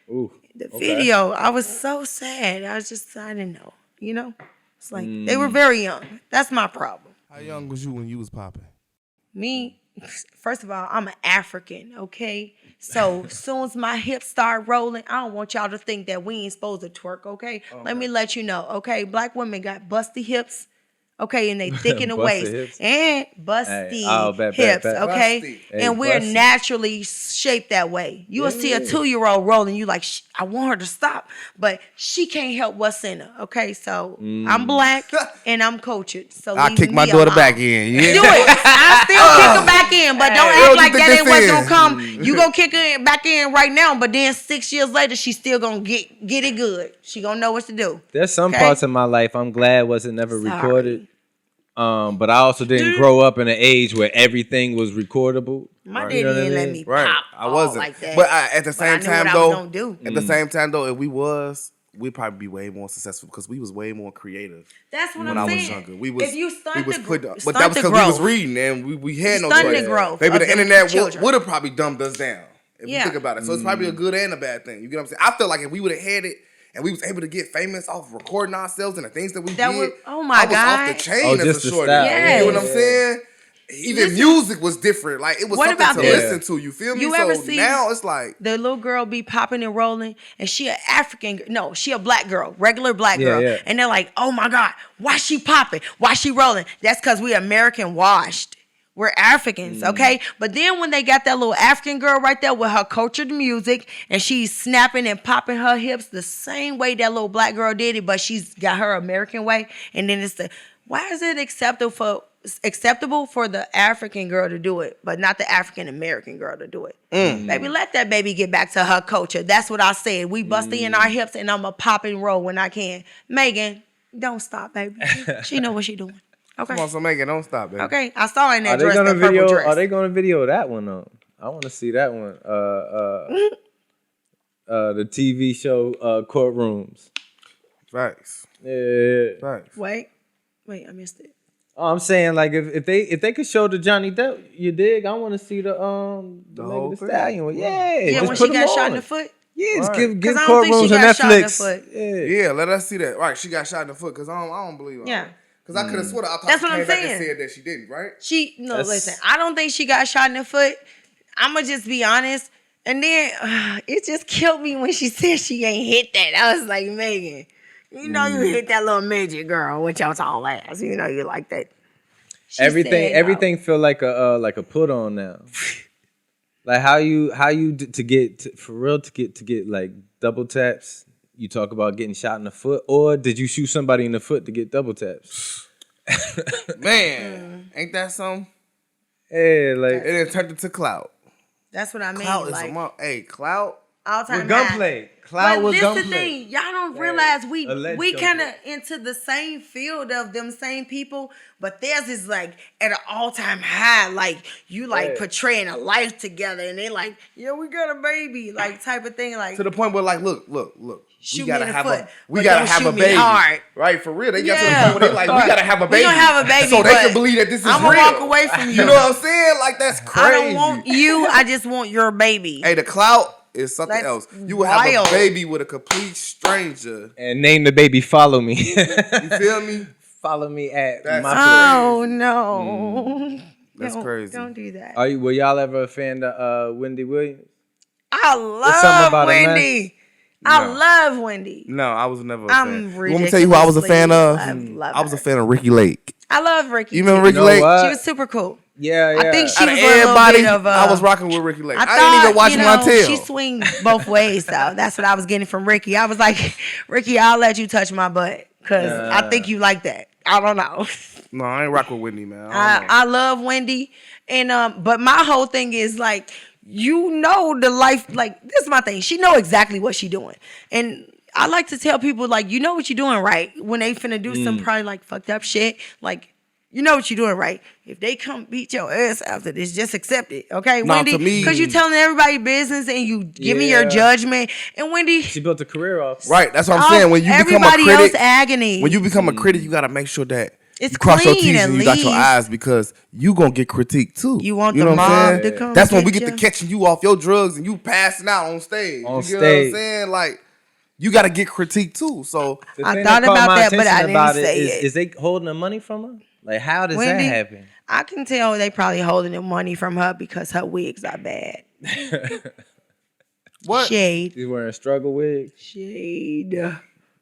Ooh, the video, I was so sad. I didn't know. You know? It's like they were very young. That's my problem. How young was you when you was popping? Me, first of all, I'm an African, okay? So soon as my hips start rolling, I don't want y'all to think that we ain't supposed to twerk, okay? Let me let you know, okay? Black women got busty hips, okay? And they thick in the waist. Hips. And busty hips, okay? Busty. And we're naturally shaped that way. You will see a 2-year-old rolling, you like, I want her to stop, but she can't help what's in her, okay? So I'm black and I'm cultured. So I kick my daughter back in. Do it. I still kick her back in, but don't act like that ain't what's gonna come. You gonna kick her back in right now, but then 6 years later, she's still gonna get it good. She gonna know what to do. There's some parts of my life I'm glad wasn't never recorded. But I also didn't grow up in an age where everything was recordable. My daddy didn't let me pop I wasn't like that. But at the same time though, if we was, we'd probably be way more successful because we was way more creative. That's what when I'm saying. I was younger. We was, if you stunt we was the put, growth, but that was because we was reading and we had no choice. Growth Maybe of the internet children. would have probably dumbed us down. If you think about it. So it's probably a good and a bad thing. You get what I'm saying? I feel like if we would have had it and we was able to get famous off of recording ourselves and the things that we did, oh my God. I was off the chain as a shorty. Yes. You know what I'm saying? Even music was different. Like, it was something to listen to. You feel me? You ever see now it's like the little girl be popping and rolling, and she an African. No, she a black girl, regular black girl. Yeah. And they're like, oh my God, why she popping? Why she rolling? That's because we American washed. We're Africans, okay? But then when they got that little African girl right there with her cultured music, and she's snapping and popping her hips the same way that little black girl did it, but she's got her American way. And then it's why is it acceptable for the African girl to do it, but not the African American girl to do it? Baby, let that baby get back to her culture. That's what I said. We busting in our hips, and I'ma pop and roll when I can. Megan, don't stop, baby. She know what she doing. Okay. Come on, so Megan, don't stop, baby. Okay, I saw in that Are they dress, gonna that purple dress. Are they gonna video that one though? I want to see that one. The TV show Courtrooms. Facts. Yeah. Facts. Wait, I missed it. Oh, I'm saying like if they could show the Johnny Depp, you dig? I want to see the whole Megan Thee thing. Stallion one. Yeah, Yeah, just when put she them got shot on. in the foot. Yeah, just Right. give I don't think Courtrooms she on got shot in the Netflix. foot. Yeah, let us see that. Right, she got shot in the foot because I don't believe her. Yeah. Because I could have sworn I thought That's she what I'm came back and saying. said that she didn't, right? Listen, I don't think she got shot in the foot. I'ma just be honest. And then it just killed me when she said she ain't hit that. I was like, Megan, you know you hit that little midget girl with your tall ass. You know you like that. She said, no. Everything feel like a put on now. Like how you to get like double taps. You talk about getting shot in the foot, or did you shoot somebody in the foot to get double taps? Man, ain't that something? Yeah, like It done turned into clout. That's what I mean. Clout is like, clout. all time with gunplay. But With this gunplay. the thing, y'all don't realize we Alleged kind of gunplay. into the same field of them same people, but theirs is like at an all time high. Like you like portraying a life together, and they like, yeah, we got a baby, like type of thing. Like To the point where like, look. Shoot We gotta me in the have foot, we but gotta don't have shoot a me baby. hard. Right, for real. They got to the Yeah. point where they like, we gotta have a baby. We gonna have a baby, so they but can believe that this is I'ma real. walk away from you. You know what I'm saying? Like that's crazy. I don't want you. I just want your baby. Hey, the clout is something That's else. You will have wild. a baby with a complete stranger. And name the baby Follow Me. You feel me? Follow me at That's my Oh no! That's crazy. Don't do that. Were y'all ever a fan of Wendy Williams? I something love about a Wendy. I love Wendy. No, I was never a I'm fan. You want me to tell you ridiculously who I was a fan of? love I was a her. fan of Ricky Lake. I love Ricky. You remember too. Ricky know Lake? what? She was super cool. Yeah. I think she Out was of a little everybody, bit of I was rocking with Ricky Lake. I thought, ain't even watching my tail. She swing both ways though. That's what I was getting from Ricky. I was like, Ricky, I'll let you touch my butt because I think you like that. I don't know. No, I ain't rock with Whitney, man. I love Wendy, and but my whole thing is like, you know, the life. Like this is my thing. She know exactly what she doing, and I like to tell people like, you know what you're doing right when they finna do some probably like fucked up shit. Like, you know what you're doing right. If they come beat your ass after this, just accept it, okay, No, Wendy? to me- Because you telling everybody business and you giving your Yeah. judgment, and Wendy. She built a career off. Right, that's what I'm saying. When you become a everybody critic, else agony. when you become a critic, you gotta make sure that It's you cross your clean T's at and you dot your least. I's because you gonna get critiqued too. You want know the what I'm mob saying? to come That's when we get get to you. catching you off your drugs and you passing out on stage. On you get stage. what I'm saying? Like, you gotta get critiqued too. So The I thing thought caught about my that, but attention I didn't about say is, it. Is they holding the money from her? Like, how does Wendy, that happen? I can tell they probably holding the money from her because her wigs are bad. what? Shade. She's wearing struggle wigs. Shade.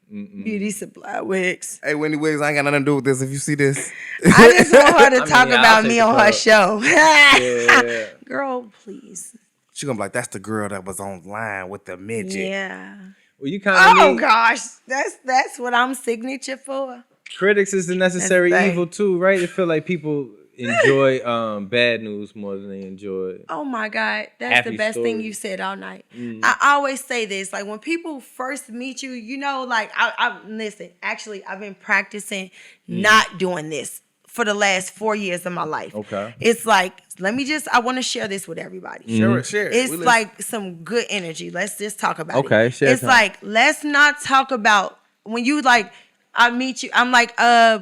Beauty supply wigs. Hey, Wendy Williams, I ain't got nothing to do with this. If you see this, I just want her to mean, talk yeah, I'll about take me the on her cup. show. Yeah. Girl, please. she gonna be like, that's the girl that was online with the midget. Yeah. Well, you kind of Oh gosh, that's what I'm signature for. critics is the necessary That's the thing. evil too, right? It feel like people enjoy bad news more than they enjoy. Oh my God, that's Happy the best thing stories. you said all night. I always say this, like when people first meet you, you know, like I listen. Actually, I've been practicing not doing this for the last 4 years of my life. Okay. It's like, I want to share this with everybody. Share it, share it. It's We listen. like some good energy. Let's just talk about it. Okay, share It's time. like, let's not talk about when you like, I meet you, I'm like,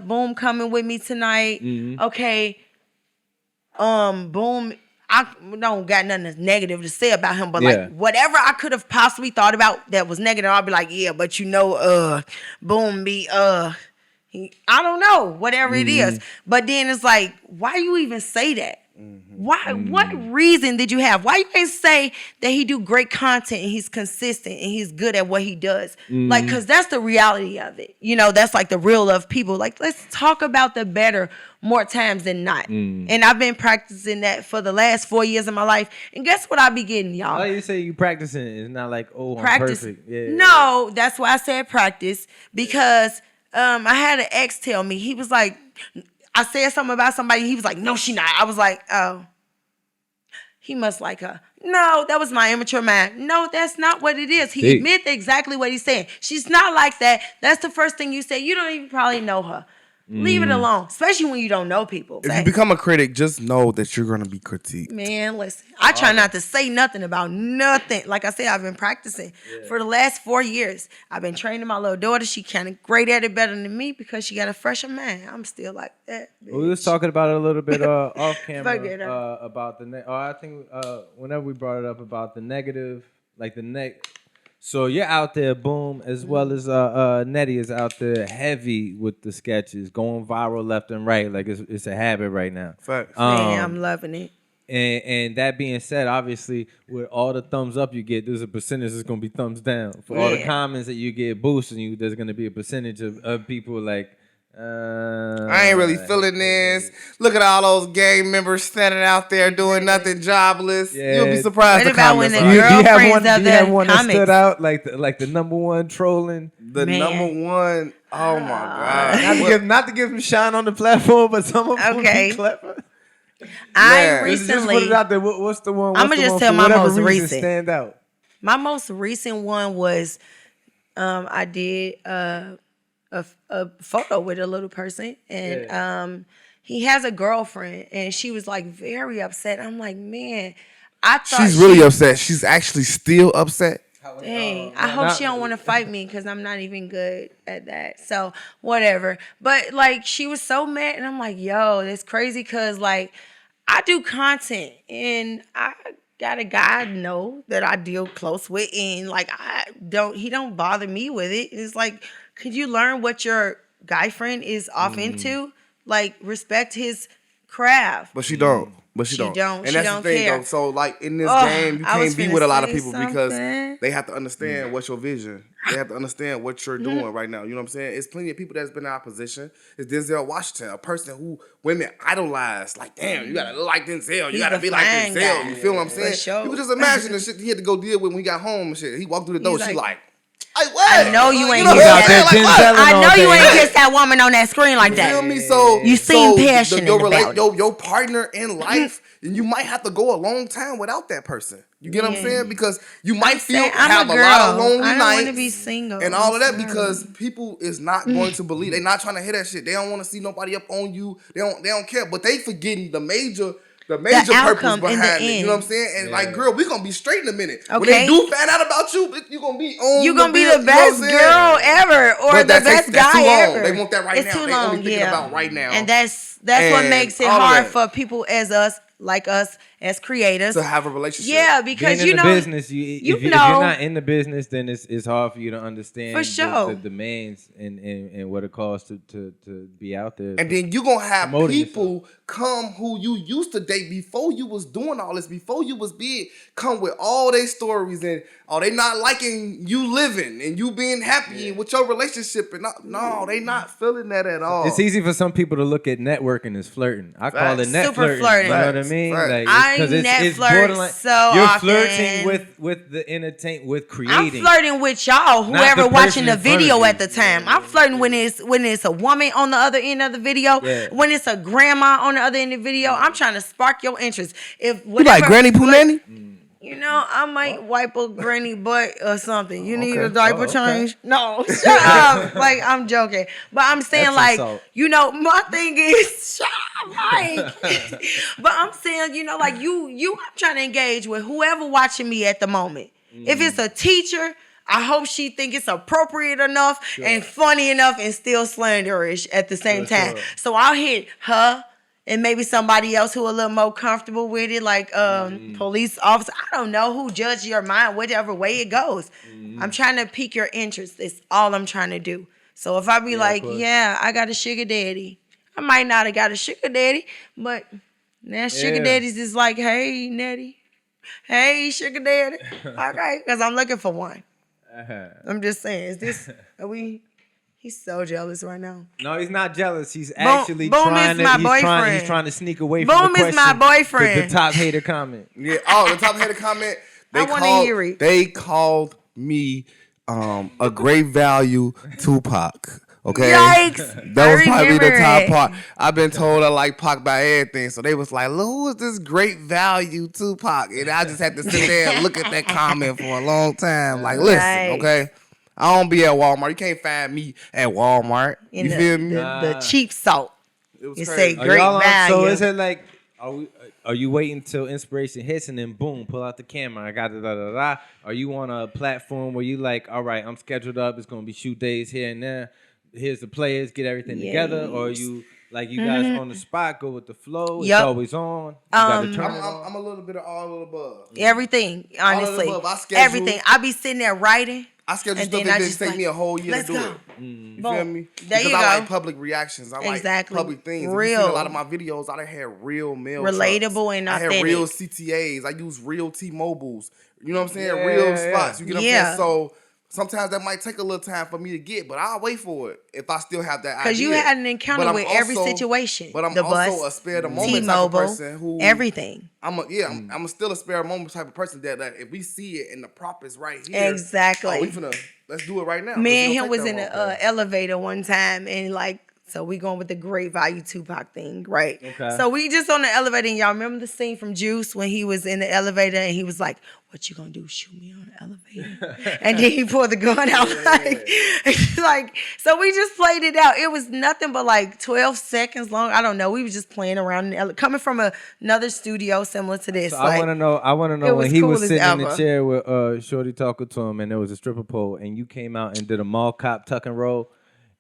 Boom coming with me tonight. Mm-hmm. Okay. Boom. I don't got nothing negative to say about him, but like whatever I could have possibly thought about that was negative, I'll be like, yeah, but Boom be I don't know, whatever it is. But then it's like, why you even say that? Why? What reason did you have? Why you can't say that he do great content and he's consistent and he's good at what he does? Like, cause that's the reality of it. You know, that's like the real of people. Like, let's talk about the better more times than not. And I've been practicing that for the last 4 years of my life. And guess what I be getting, y'all? Oh, you say you practicing it. It's not like, oh, practice. I'm perfect. Yeah, no, that's why I said practice, because I had an ex tell me, he was like, I said something about somebody. He was like, no, she not. I was like, oh, he must like her. No, that was my immature mind. No, that's not what it is. He admit exactly what he's saying. She's not like that. That's the first thing you say. You don't even probably know her. Leave it alone, especially when you don't know people. If you become a critic, just know that you're going to be critiqued. Man, listen, I try not to say nothing about nothing. Like I said, I've been practicing for the last 4 years. I've been training my little daughter. She kind of great at it better than me because she got a fresher mind. I'm still like that. Bitch. We was talking about it a little bit off camera about the I think whenever we brought it up about the negative, like the So you're out there, Boom, as well as Nettie is out there heavy with the sketches, going viral left and right. Like it's a habit right now. Facts. Man, I'm loving it. And that being said, obviously, with all the thumbs up you get, there's a percentage that's going to be thumbs down. For all the comments that you get boosting you, there's going to be a percentage of people like, I ain't really feeling this. Look at all those gang members standing out there doing nothing, jobless. Yeah. You'll be surprised. What about when the do you have one that comics? stood out, like the number one trolling? The number one. Oh my God! Not to give him shine on the platform, but some of them be clever. I recently just put it out there. What's the one? I'm gonna just tell my most recent. Stand out. My most recent one was I did a photo with a little person, and he has a girlfriend, and she was like very upset. I'm like, man, I thought she's really upset. She's actually still upset. Dang, I hope she don't want to fight me because I'm not even good at that. So whatever. But like, she was so mad, and I'm like, yo, that's crazy because like I do content, and I got a guy I know that I deal close with, and like he don't bother me with it. It's like, could you learn what your guy friend is off into? Like, respect his craft. But she don't. And she that's don't the thing, care. though. So, like, in this game, you can't be with a lot of people because something. they have to understand what's your vision. They have to understand what you're doing right now. You know what I'm saying? It's plenty of people that's been in our position. It's Denzel Washington, a person who women idolize. Like, damn, you gotta look like Denzel. You gotta be like Denzel. Guy. You feel what I'm saying? Sure. You can just imagine the shit he had to go deal with when he got home and shit. He walked through the door, she like, I know you ain't kissed that woman on that screen like that. You feel me? So you seem passionate about it. Your partner in life, and you might have to go a long time without that person. You get what I'm saying? Because you might have a lot of lonely nights. I don't want to be single and all of that because people is not going to believe. They're not trying to hear that shit. They don't want to see nobody up on you. They don't care. But they forgetting the major purpose behind it. You know what I'm saying? And like, girl, we gonna be straight in a minute. Okay. When they do find out about you, you gonna be on. You gonna be the best girl ever, or the best guy ever. They want that right now. It's too they long. only thinking about right now. And that's what makes it hard for people like us as creators to have a relationship. Yeah, because being in the business, if you're not in the business, then it's hard for you to understand for sure the demands and what it costs to be out there. And then you're gonna have people come who you used to date before you was doing all this, before you was big, come with all their stories and they not liking you living and you being happy with your relationship and no, they not feeling that at all. It's easy for some people to look at networking as flirting. I call it net super flirting. You know what I mean? Like, it's borderline. So you're often. Flirting with the entertain with creating. I'm flirting with y'all, whoever watching the video at the time. I'm flirting when it's a woman on the other end of the video. Yeah. When it's a grandma on the other end of the video, I'm trying to spark your interest. If you like Granny Poonanny? You know, I might wipe a granny butt or something. You need a diaper change? No, shut up. Like, I'm joking. But I'm saying, like, you know, my thing is, shut up, Mike. But I'm saying, you know, like, I'm trying to engage with whoever watching me at the moment. If it's a teacher, I hope she think it's appropriate enough and funny enough and still slanderish at the same time. So I'll hit her and maybe somebody else who a little more comfortable with it, like police officer. I don't know who judge your mind, whatever way it goes. I'm trying to pique your interest. It's all I'm trying to do. So if I be I got a sugar daddy, I might not have got a sugar daddy, but now sugar daddies is like, hey, Nettie. Hey, sugar daddy. Okay, because I'm looking for one. I'm just saying, is this, he's so jealous right now. No, he's not jealous. He's Boom actually is trying my to, boyfriend. he's trying to sneak away Boom from the question. is my boyfriend. The top hater comment. Yeah. Oh, the top hater comment. I want to hear it. They called me a great value Tupac. Okay, Yikes! That was probably the top it. part. I've been told I like Pac by everything, so they was like, "Look, who is this great value Tupac?" And I just had to sit there and look at that comment for a long time. Like, listen, okay, I don't be at Walmart. You can't find me at Walmart. You feel me? The cheap salt. It say great value. So is it like, are you waiting till inspiration hits and then boom, pull out the camera? I got da. Are you on a platform where you like, all right, I'm scheduled up. It's gonna be shoot days here and there. Here's the players, get everything together, or you like you guys on the spot, go with the flow. It's always on. You gotta turn it on. I'm a little bit of all of the above. Everything, honestly, all of the above. I schedule, everything. I be sitting there writing. I schedule stuff that didn't take me a whole year to do it. You feel me? There because I like public reactions. I like public things. Real. You see a lot of my videos, I done had real mail relatable trucks. and I authentic. had real CTAs. I use real T-Mobiles. You know what I'm saying? Real spots. You get what I'm saying? So sometimes that might take a little time for me to get, but I'll wait for it if I still have that idea. Because you had an encounter with every situation. But I'm the also bus, a spare the moment T-Mobile, type of person who everything. I'm still a spare moment type of person that if we see it and the prop is right here, exactly. Let's do it right now. Me and him was in the elevator one time, and so we going with the great value Tupac thing, right? Okay. So we just on the elevator, and y'all remember the scene from Juice when he was in the elevator and he was like, "What you gonna do? Shoot me on the elevator?" And then he pulled the gun out, So we just played it out. It was nothing but like 12 seconds long. I don't know. We was just playing around in the elevator, coming from another studio similar to this. So I want to know when he was sitting in the chair with Shorty talking to him, and there was a stripper pole, and you came out and did a mall cop tuck and roll.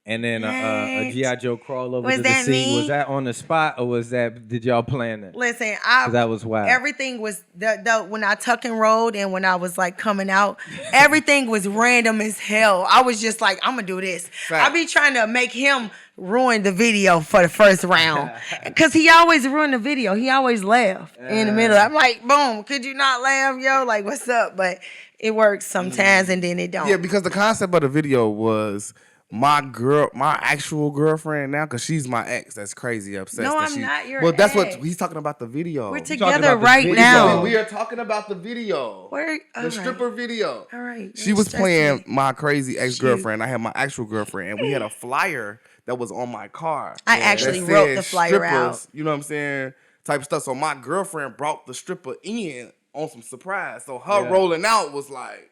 And then a G.I. Joe crawl over to the seat. Me? Was that on the spot or did y'all plan that? Listen, that was wild. Everything was, when I tuck and rolled and when I was like coming out, everything was random as hell. I was just like, I'm going to do this. I be trying to make him ruin the video for the first round. Because he always ruined the video. He always laughed in the middle. I'm like, boom, could you not laugh, yo? Like, what's up? But it works sometimes and then it don't. Yeah, because the concept of the video was my actual girlfriend now, because she's my ex. That's crazy obsessed. No, I'm not your ex. That's what he's talking about, the video. We're together right now. We are talking about the video. The stripper video. All right. She was playing my crazy ex-girlfriend. I had my actual girlfriend, and we had a flyer that was on my car. I actually wrote the flyer out. You know what I'm saying? Type of stuff. So my girlfriend brought the stripper in on some surprise. So her rolling out was like,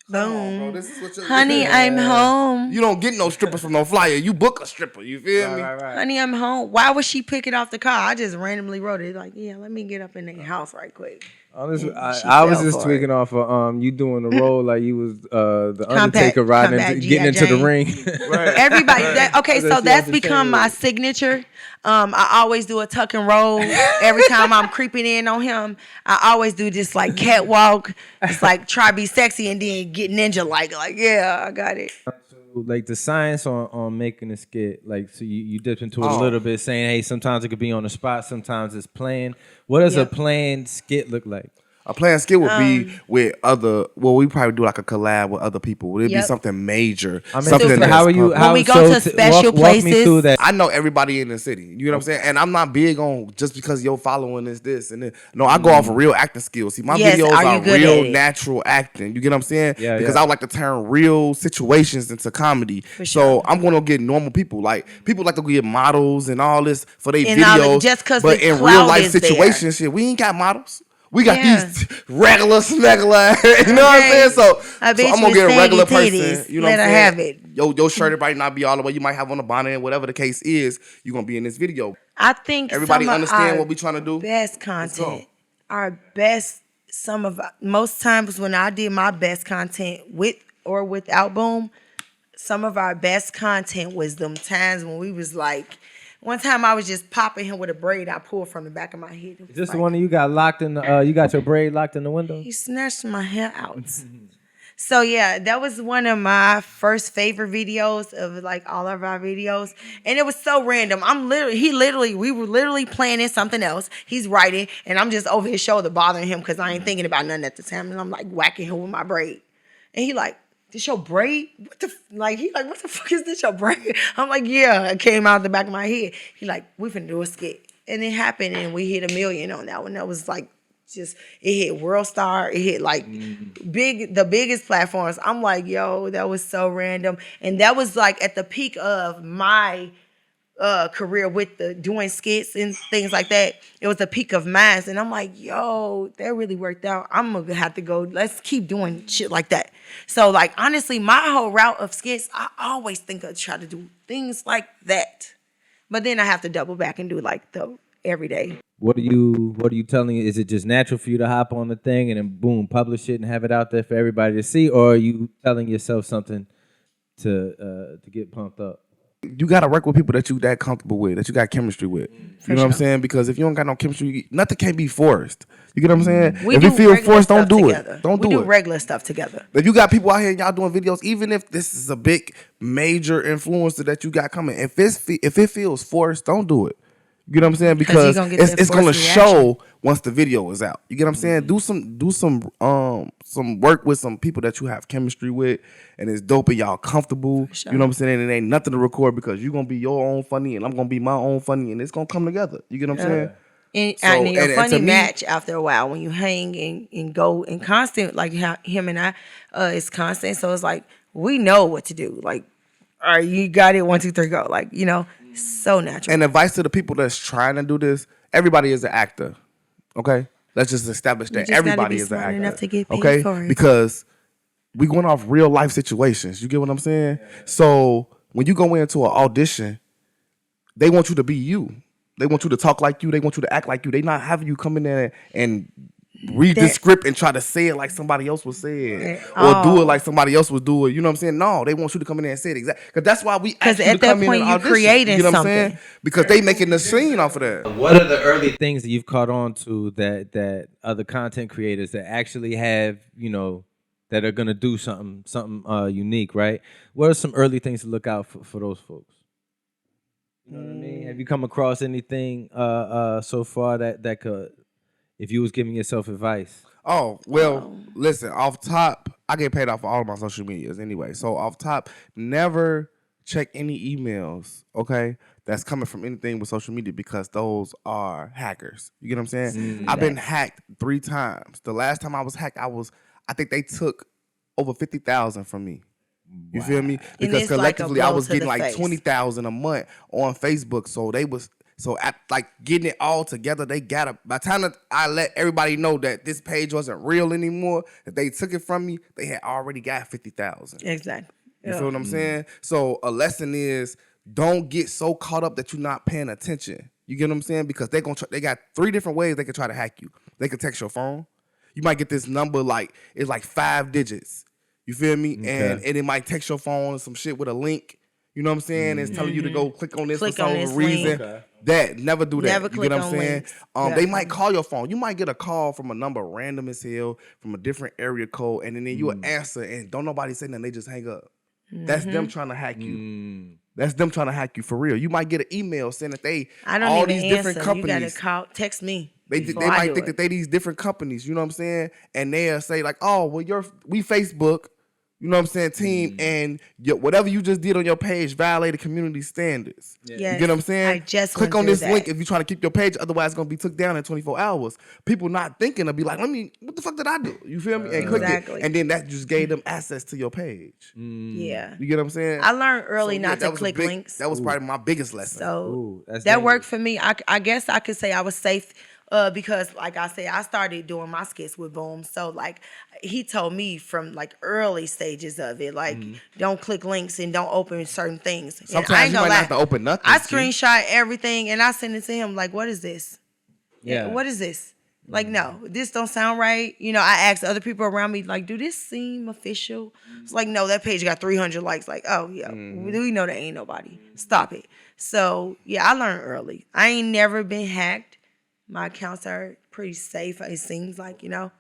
boom. On, bro. This is what you're honey, I'm home. You don't get no strippers from no flyer. You book a stripper. You feel me? Right. Honey, I'm home. Why would she pick it off the car? I just randomly wrote it. Like, yeah, let me get up in their house right quick. Honestly, I was just tweaking off of you doing the role like you was the Undertaker getting into the ring. Right. Everybody. So that's become my signature. I always do a tuck and roll every time I'm creeping in on him. I always do this like catwalk. It's like try to be sexy and then get ninja like yeah, I got it. Like the science on making a skit, like so you dipped into it a little bit, saying, hey, sometimes it could be on the spot, sometimes it's planned. What does a planned skit look like? A planned skit would be with other. Well, we probably do like a collab with other people. Would it be something major? Something how are you? When we go to special places, walk me through that. I know everybody in the city. You know what I'm saying? And I'm not big on just because your following is this and this. No, I go off of real acting skills. See, my videos are real natural acting. You get what I'm saying? Yeah. Because I would like to turn real situations into comedy. So I'm going to get normal people. Like people like to get models and all this for their videos. Just because but in real life situations, shit, we ain't got models. We got these regular snuggler, you know what I'm saying? So I'm gonna get a regular person. You know what I'm saying? Have it. Your shirt might not be all the way. You might have on a bonnet, and whatever the case is, you're gonna be in this video. I think everybody understand what we trying to do. Best content, most times when I did my best content with or without Boom, some of our best content was them times when we was like. One time I was just popping him with a braid I pulled from the back of my head. Is this the one that you got locked in the, you got your braid locked in the window? He snatched my hair out. So yeah, that was one of my first favorite videos of like all of our videos. And it was so random. We were literally planning something else. He's writing and I'm just over his shoulder bothering him because I ain't thinking about nothing at the time. And I'm like whacking him with my braid. And he like, this your braid? What the fuck is this your braid? I'm like, yeah, it came out the back of my head. He like, we finna do a skit. And it happened and we hit 1 million on that one. That was like, it hit World Star, it hit like the biggest platforms. I'm like, yo, that was so random. And that was like at the peak of my career with doing skits and things like that. It was the peak of mine. And I'm like, yo, that really worked out. I'm gonna have to go, let's keep doing shit like that. So like, honestly, my whole route of skits, I always think of try to do things like that. But then I have to double back and do like the everyday. What are you telling? Is it just natural for you to hop on the thing and then boom, publish it and have it out there for everybody to see, or are you telling yourself something to get pumped up? You gotta work with people that you that comfortable with, that you got chemistry with. You know what I'm saying? Because if you don't got no chemistry, nothing can be forced. You get what I'm saying? If you feel forced, don't do it. Don't do it. We do regular stuff together. If you got people out here and y'all doing videos, even if this is a big major influencer that you got coming, if it feels forced, don't do it. You get what I'm saying? Because it's gonna show once the video is out. You get what I'm saying? Do some work with some people that you have chemistry with, and it's dope and y'all comfortable. Sure. You know what I'm saying? And it ain't nothing to record because you're gonna be your own funny and I'm gonna be my own funny, and it's gonna come together. You get what I'm saying? And you're a funny match after a while when you hang and go in constant, like him and I, it's constant. So it's like we know what to do. Like, all right, you got it. 1, 2, 3, go. Like, you know. So natural. And advice to the people that's trying to do this: everybody is an actor. Okay, let's just establish that everybody is an actor. Enough to get paid for it. Because we going off real life situations. You get what I'm saying? So when you go into an audition, they want you to be you. They want you to talk like you. They want you to act like you. They not having you come in there and read the script and try to say it like somebody else would say it, or do it like somebody else would do it. You know what I'm saying? No, they want you to come in there and say it exactly. Because that's why we ask you to come in and audition. Because at that point, you're creating something. I'm saying? Because they making the scene off of that. What are the early things that you've caught on to that other content creators that actually have, that are gonna do something unique, right? What are some early things to look out for those folks? You know what I mean? Have you come across anything so far that could, if you was giving yourself advice? Oh, well, listen, off top, I get paid off for all of my social medias anyway. So off top, never check any emails, okay, that's coming from anything with social media because those are hackers. You get what I'm saying? I've been hacked 3 times. The last time I was hacked, I think they took over 50,000 from me. You feel me? Because collectively I was getting like 20,000 a month on Facebook. So at like getting it all together, by the time that I let everybody know that this page wasn't real anymore, that they took it from me, they had already got 50,000. Exactly. You feel what I'm saying? So a lesson is don't get so caught up that you're not paying attention. You get what I'm saying? Because they got 3 different ways they can try to hack you. They can text your phone. You might get this number it's like 5 digits. You feel me? Okay. And it might text your phone or some shit with a link. You know what I'm saying? It's telling you to go click on this for some reason. Okay. Never do that. Never click on links. They might call your phone. You might get a call from a number random as hell from a different area code, and then you will answer, and don't nobody say nothing. They just hang up. That's them trying to hack you. That's them trying to hack you for real. You might get an email saying that all these different companies. You gotta text me. They might think that they these different companies. You know what I'm saying? And they'll say like, oh, well, we Facebook. You know what I'm saying, team, and whatever you just did on your page violated community standards. Yes. You get what I'm saying? I just click on this link if you're trying to keep your page. Otherwise, it's gonna be took down in 24 hours. People not thinking to be like, what the fuck did I do? You feel me? And click it, and then that just gave them access to your page. Yeah, you get what I'm saying? I learned early not to click links. That was probably my biggest lesson. So that worked for me. I guess I could say I was safe. Because like I said, I started doing my skits with Boom. So like he told me from like early stages of it, like don't click links and don't open certain things. Sometimes you might not have to open nothing. I screenshot everything and I send it to him like, what is this? Yeah. What is this? Like, no, this don't sound right. I asked other people around me, like, do this seem official? It's like, no, that page got 300 likes. Like, oh, yeah, we know that ain't nobody. Stop it. So yeah, I learned early. I ain't never been hacked. My accounts are pretty safe. It seems like, and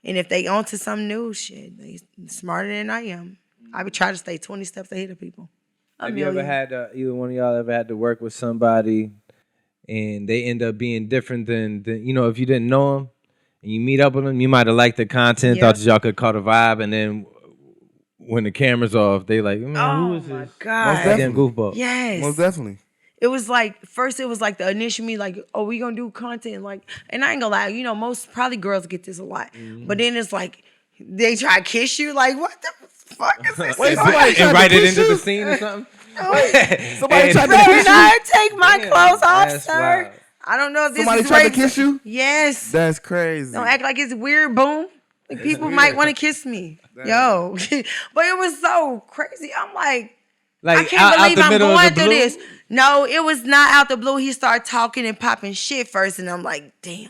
if they onto some new shit, they smarter than I am. I would try to stay 20 steps ahead of people. Have you ever had either one of y'all ever had to work with somebody and they end up being different than if you didn't know them and you meet up with them, you might have liked the content, thought that y'all could caught a vibe, and then when the camera's off, they like, man, who is this? Oh my God. Damn goofball. Yes. Most definitely. It was like, first it was like the initial me, like, oh, we gonna do content, like, and I ain't gonna lie, most probably girls get this a lot, but then it's like they try to kiss you, like, what the fuck is this? Wait, somebody And tried write to it kiss into you? the scene or something. Somebody tried to Sir, kiss you? I take my clothes off, that's sir. wild. I don't know if this Somebody is tried to rape. kiss you? Yes. That's crazy. Don't act like it's weird, boom. Like people might want to kiss me. Yo. But it was so crazy. I'm like I can't believe I'm going through this. No, it was not out the blue. He started talking and popping shit first, and I'm like, damn,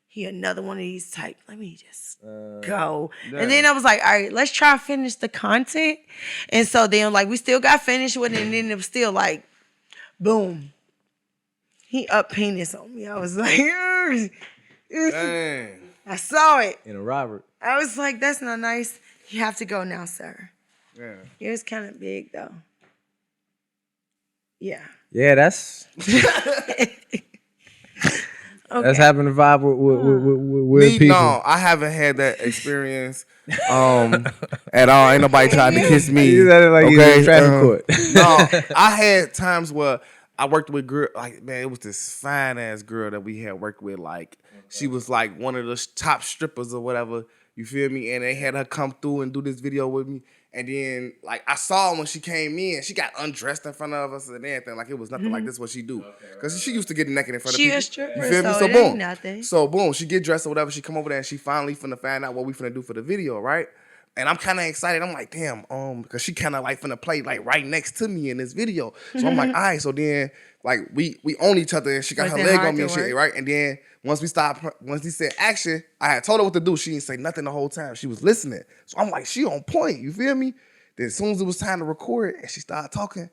he another one of these type. Let me just go. And then I was like, all right, let's try to finish the content. And so then like we still got finished with it, and then it was still like, boom. He up penis on me. I was like, Dang. I saw it. In a Robert. I was like, that's not nice. You have to go now, sir. Yeah. It was kind of big though. Yeah. Yeah, that's that's having a vibe with Me, people. no, I haven't had that experience at all. Ain't nobody tried to kiss me. You said it like you was in traffic court. No, I had times where I worked with girl, like, man, it was this fine ass girl that we had worked with. Like, she was like one of the top strippers or whatever. You feel me? And they had her come through and do this video with me. And then, like, I saw when she came in, she got undressed in front of us and everything. Like, it was nothing like this what she do. Because she used to get naked in front of people. She a stripper, you feel me? so So it boom. ain't nothing. So boom, she get dressed or whatever. She come over there and she finally finna find out what we finna do for the video, right? And I'm kind of excited. I'm like, damn, because she kind of like finna play like right next to me in this video. So I'm like, all right. So then, like, we own each other and she got Was her it leg hard on me and to shit, work? right? And then once he said action, I had told her what to do. She didn't say nothing the whole time. She was listening. So I'm like, she on point. You feel me? Then as soon as it was time to record and she started talking,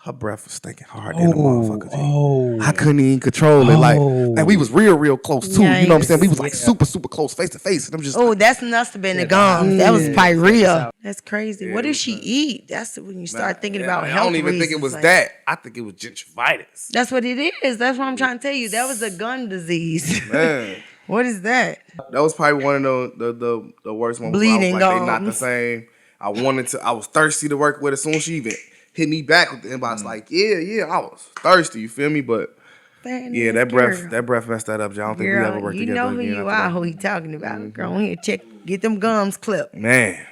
her breath was stinking hard than a motherfucker. G. I couldn't even control it. Like we was real close too. You know what I'm saying? We was like super close, face to face. And I'm just Oh, that's must have been the gums. That was probably real. That's crazy. What did she eat? That's when you start thinking about health I don't even think it reasons, was like- that. I think it was gingivitis. That's what it is. That's what I'm trying to tell you. That was a gun disease. Man. What is that? That was probably one of the worst moments. Bleeding where I was like, they not the gums. same. I was thirsty to work with. As soon as she even hit me back with the inbox, like, yeah, I was thirsty. You feel me? But yeah, that breath messed that up, John. I don't think we ever worked you together know who again you after are, that. who he talking about. Girl, here, get them gums clipped. Man.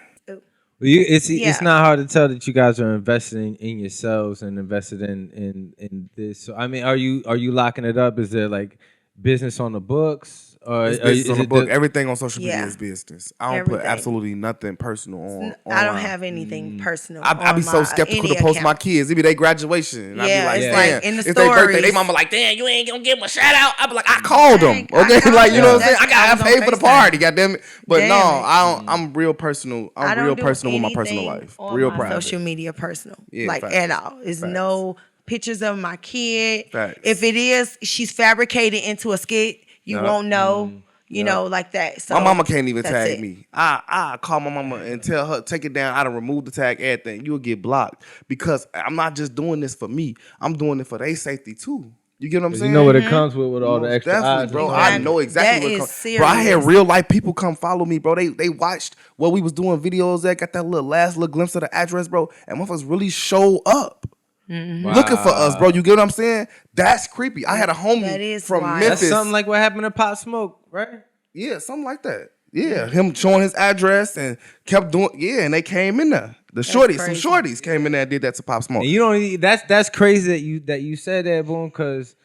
It's not hard to tell that you guys are investing in yourselves and invested in this. So I mean, are you locking it up? Is there like business on the books? Or It's business is on the it book. Everything on social media Yeah. is business. I don't put Everything. absolutely nothing personal on. I don't online. have anything personal. I be so skeptical to post my kids. It be their graduation. And I Yeah, be like, it's damn. like in the it's their birthday. They stories. mama like, damn, you ain't gonna give them a shout out. I be like, I called them. I Okay, called like, you know them. what I'm saying? I was on paid for the FaceTime. party, goddamn it. But Damn no, it. I'm real personal. I I'm don't real do personal with my personal anything life. on Real my private. social media personal, Yeah, like facts. at all. There's Facts. no pictures of my kid. Facts. If it is, she's fabricated into a skit. You Yup. won't know. You know, like that. So My mama can't even that's tag it. me. I call my mama and tell her, take it down. I done remove the tag, everything. You'll get blocked. Because I'm not just doing this for me. I'm doing it for their safety too. You get what I'm saying? You know what it comes with all the Most extra definitely, eyes, bro. and I stuff. know exactly That what is comes. Bro, I had serious. real life people come follow me, bro. They watched what we was doing videos at, got that last little glimpse of the address, bro. And motherfuckers really show up. Looking for us, bro. You get what I'm saying? That's creepy. I had a That homie is from wild. Memphis. That's something like what happened to Pop Smoke, right? Yeah, something like that. Yeah, him showing his address and kept doing. Yeah, and they came in there. The shorties, some crazy. shorties came in there and did that to Pop Smoke. And you don't. That's crazy that you said that, Boom, because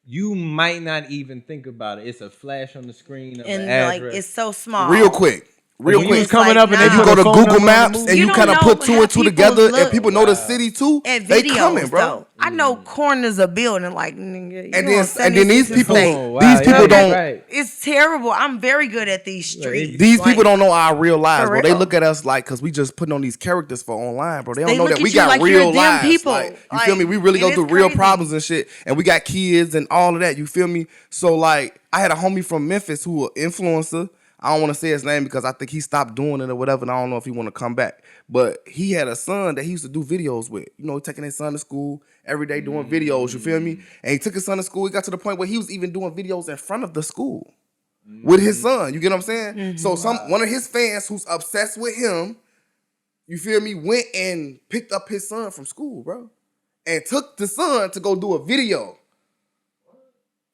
you might not even think about it. It's a flash on the screen of And an like address. it's so small. Real quick, real When quick. you was coming up and If they you put go a to phone Google number on the Maps movie. and you don't kind of know put two how and two people together and look people know the city too, at they videos, coming, bro. though. I know corners of building like nigga, And you on then these 76th people, State. Oh, wow, these people yeah, don't. right. It's terrible. I'm very good at these streets. These Like, people don't know our real lives, for bro. They real. look at us like, cause we just putting on these characters for online, bro. They don't They know look that we at you got like real you're them lives. people. Like, you feel me? We really and go through it's real crazy. problems and shit, and we got kids and all of that. You feel me? So like, I had a homie from Memphis who was an influencer. I don't want to say his name because I think he stopped doing it or whatever, and I don't know if he want to come back. But he had a son that he used to do videos with. You know, taking his son to school every day doing videos. You feel me? And he took his son to school. He got to the point where he was even doing videos in front of the school with his son. You get what I'm saying? So one of his fans who's obsessed with him, you feel me, went and picked up his son from school, bro, and took the son to go do a video.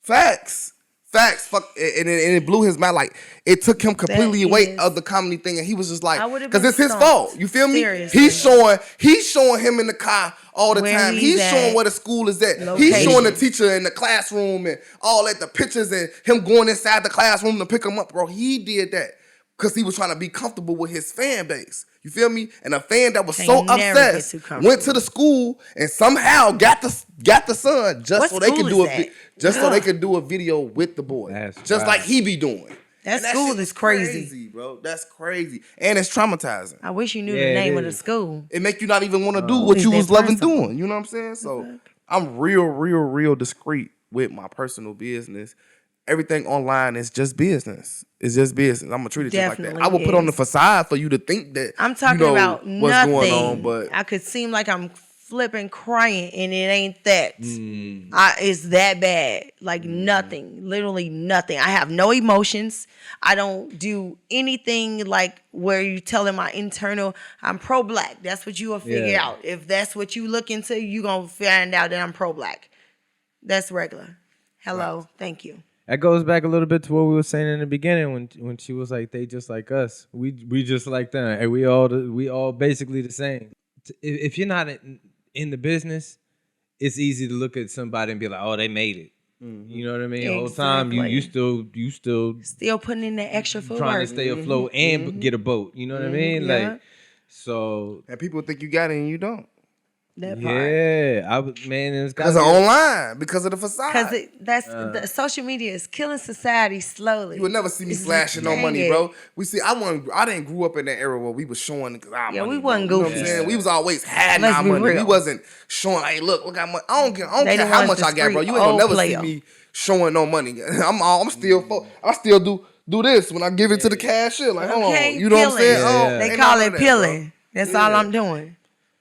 Facts. Fuck, and it blew his mind. Like, it took him completely away of the comedy thing, and he was just like, I would've because been it's his stumped. fault. You feel me? Seriously. He's showing him in the car all the Where time. he's He's showing at. where the school is at. He's Location. showing the teacher in the classroom and all that, the pictures and him going inside the classroom to pick him up, bro. He did that because he was trying to be comfortable with his fan base. You feel me? And a fan that was Can't so never get obsessed too comfortable. went to the school and somehow got the son just What so they could school do is that? so they could do a video with the boy, That's just wild. like he be doing. That And school shit is crazy. bro. That's crazy, and it's traumatizing. I wish you knew Yeah, the it name of the is. school. It make you not even want to do what is you that was loving principal? doing. You know what I'm saying? So I'm real discreet with my personal business. Everything online is just business. It's just business. I'm gonna treat it just like that. Definitely I will put on the is. facade for you to think that I'm talking you know about what's nothing. going on, but I could seem like I'm flipping crying, and it ain't that. It's that bad. Like nothing, literally nothing. I have no emotions. I don't do anything like where you telling my internal. I'm pro-black. That's what you will figure Yeah. out. If that's what you look into, you gonna find out that I'm pro-black. That's regular. Hello, thank you. That goes back a little bit to what we were saying in the beginning when she was like, they just like us. We just like them. And we all basically the same. If you're not in the business, it's easy to look at somebody and be like, oh, they made it. You know what I mean? The whole time you still Still putting in the extra footwork. trying to stay afloat and get a boat. You know what I mean? Yeah. Like, so and people think you got it and you don't. That part. yeah, I was man. It's Because of online, because of the facade. Because the social media is killing society slowly. You would never see me It's flashing no dang money, it. bro. We see, I didn't grow up in that era where we was showing our Yeah, money. we wasn't bro. You know goofy. what I'm saying? We was always hiding Let's our be money. real. We wasn't showing, hey, look how much. I don't They care the how ones much I got, bro. discreet, You ain't gonna old never player. see me showing no money. I still do this when I give it to the cashier. Like, hold on. You know what I'm saying? Yeah, Oh, yeah. They ain't call none it of that, bro. peeling. That's all Yeah. I'm doing.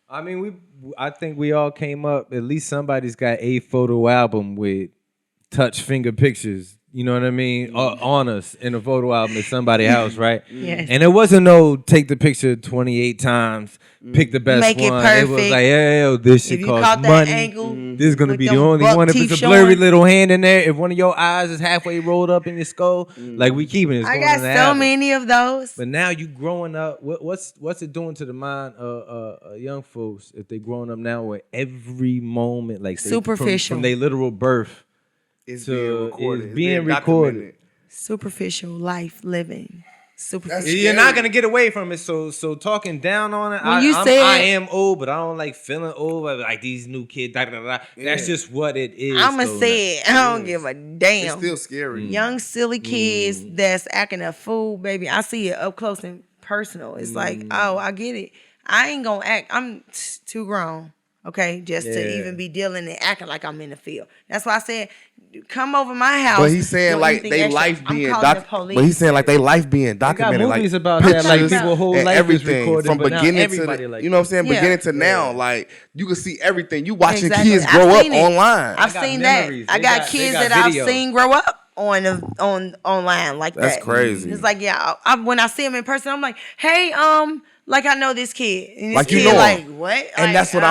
I mean, I think we all came up. At least somebody's got a photo album with touch finger pictures. You know what I mean? On us in a photo album at somebody's house, right? Yes. And it wasn't no take the picture 28 times, pick the best Make it one. It was perfect. like, yo, this shit If you costs caught that money. angle, This is gonna with be the them only buck one. If teeth it's a blurry showing. little hand in there, if one of your eyes is halfway rolled up in your skull, like we keeping it. It's I going got in the so album. many of those. But now you growing up, what's it doing to the mind of young folks if they growing up now where every moment like Superficial. from their literal birth It's to being recorded. is It's being recorded. documented. Superficial life living. Superficial. You're not gonna get away from it. So talking down on it. When you I said- am old, but I don't like feeling old. Like these new kids. Da, da, da, da. That's just what it is. I'ma though. say it. I don't give a It's damn. still scary. Young silly kids that's acting a fool, baby. I see it up close and personal. It's like, oh, I get it. I ain't gonna act. I'm too grown, okay, just to even be dealing and acting like I'm in the field. That's why I said, come over my house. But he's saying doing like anything they extra. life I'm being calling the documented. police. But he's saying like they life being They got documented. movies like about that. Like pictures people whole and life everything is recorded from but now beginning everybody to like you know what I'm saying, Yeah. beginning to now. Like you can see everything. You watching Exactly. kids I've grow up seen it. online. I've got seen memories. that. I They got got- they kids got that video. I've seen grow up on online like that. That's crazy. It's like, yeah, when I see him in person, I'm like, hey, like I know this kid. And this Like you kid know him. like, what? And Like, that's what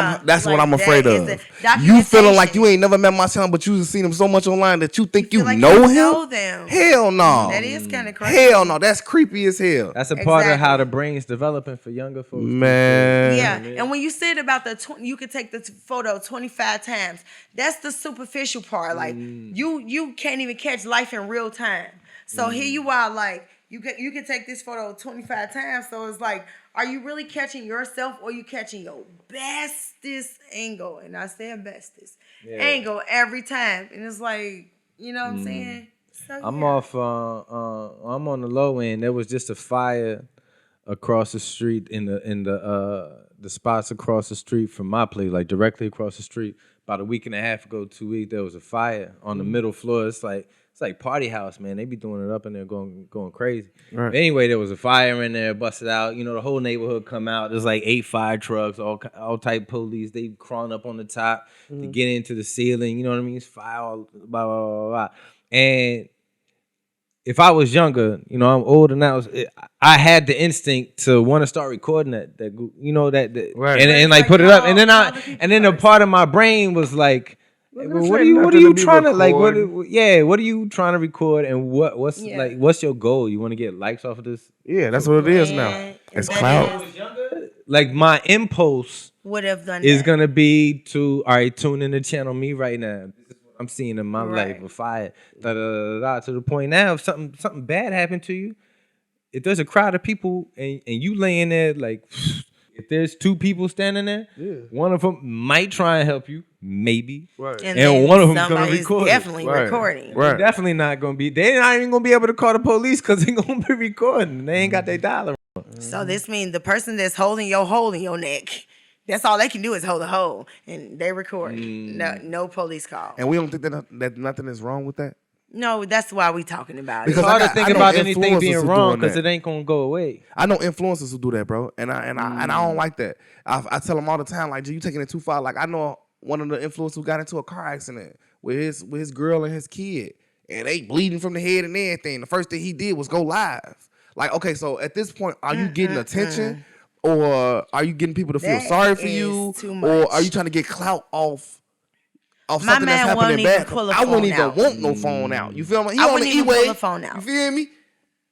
I'm like, afraid that of. is the You feeling like documentation. you ain't never met my son, but you seen him so much online that you think you feel like know you him. know them. Hell no. That is kind of crazy. Hell no. That's creepy as hell. That's a part of how Exactly. the brain's developing for younger folks. Man. Yeah, and when you said about you could take the photo 25 times. That's the superficial part. Like you can't even catch life in real time. So here you are, like You can take this photo 25 times. So it's like, are you really catching yourself or you catching your bestest angle? And I said bestest angle every time. And it's like, you know what I'm saying? So, I'm off. I'm on the low end. There was just a fire across the street in the spots across the street from my place, like directly across the street. About a week and a half ago, 2 weeks, there was a fire on the middle floor. It's like party house, man. They be doing it up in there, going crazy. Right. But anyway, there was a fire in there, busted out. You know, the whole neighborhood come out. There's like 8 fire trucks, all type police. They crawling up on the top to get into the ceiling. You know what I mean? It's fire, all, blah, blah, blah, blah. And if I was younger, you know, I'm older now. I had the instinct to want to start recording that you know, that Right. and like put it up, and then a part of my brain was like, hey, well, what are you trying to like? What are you trying to record? And what's your goal? You want to get likes off of this? Yeah, that's what it is now. It's clout. Like my impulse would have done is that. gonna be to tune in to channel me right now. I'm seeing in my life a fire, to the point now if something bad happened to you, if there's a crowd of people and you laying there, like if there's 2 people standing there, one of them might try and help you, maybe, Right. And one of them's gonna somebody's record definitely Right. recording. Right. Definitely not gonna be. They're not even gonna be able to call the police because they're gonna be recording. They ain't got their dollar. So this means the person that's holding your hole in your neck, that's all they can do is hold a hole, and they record. No police call. And we don't think that nothing is wrong with that. No, that's why we talking about Because it. It's hard I to think know about anything influencers being who wrong doing because that. it ain't gonna go away. I know influencers who do that, bro, and I don't like that. I tell them all the time, like, "Gee, you taking it too far." Like, I know one of the influencers who got into a car accident with his girl and his kid, and they bleeding from the head and everything. The first thing he did was go live. Like, okay, so at this point, are you getting attention, or are you getting people to feel That sorry for is you, too or much. are you trying to get clout off My something that's man won't happening even bad? pull a I wouldn't phone even out. want no phone out. You feel me? He I on wouldn't the even pull E-way. a phone out. You feel me?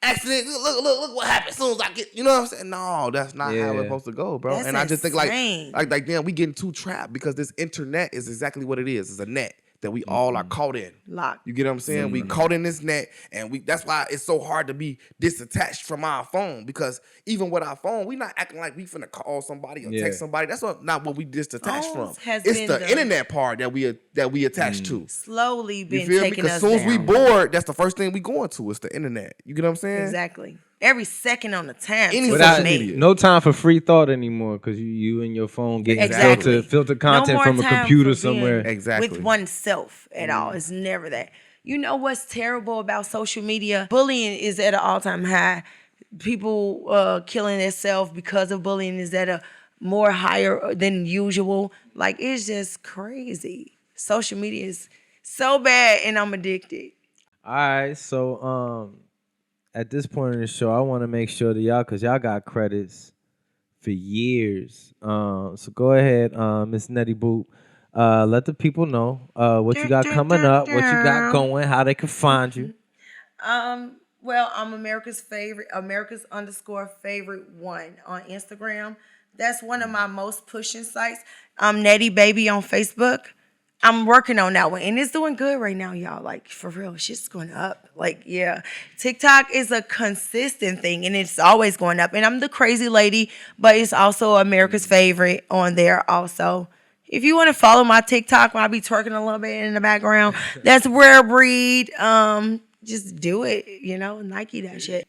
Accident. Look what happened. As soon as I get, you know what I'm saying? No, that's not how it's supposed to go, bro. That's and I just think like insane. damn, we getting too trapped because this internet is exactly what it is. It's a net that we all are caught in. Locked. You get what I'm saying? We caught in this net, and that's why it's so hard to be disattached from our phone, because even with our phone, we not acting like we finna call somebody or text somebody. That's not what we disattached from. Phones has It's been the the- internet part that we attached to. Slowly You been feel me? taking Because us as soon as we down. bored, that's the first thing we going to. It's the internet. You get what I'm saying? Exactly. Every second on the time. Any to social me. media. No time for free thought anymore because you and your phone getting Exactly. filtered No content more from a time computer for being somewhere. Exactly. with oneself at all. It's never that. You know what's terrible about social media? Bullying is at an all-time high. People killing themselves because of bullying is at a more higher than usual. Like, it's just crazy. Social media is so bad, and I'm addicted. All right, so at this point in the show, I want to make sure that because y'all got credits for years. So go ahead, Miss Nettie Boop. Let the people know what you got coming up, what you got going, how they can find you. Well, I'm America's _favorite one on Instagram. That's one of my most pushing sites. I'm Nettie Baby on Facebook. I'm working on that one, and it's doing good right now, y'all. Like, for real, shit's going up. Like, yeah. TikTok is a consistent thing, and it's always going up. And I'm the crazy lady, but it's also America's favorite on there also. If you want to follow my TikTok, where I be twerking a little bit in the background, that's Rare Breed. Just do it, Nike that shit.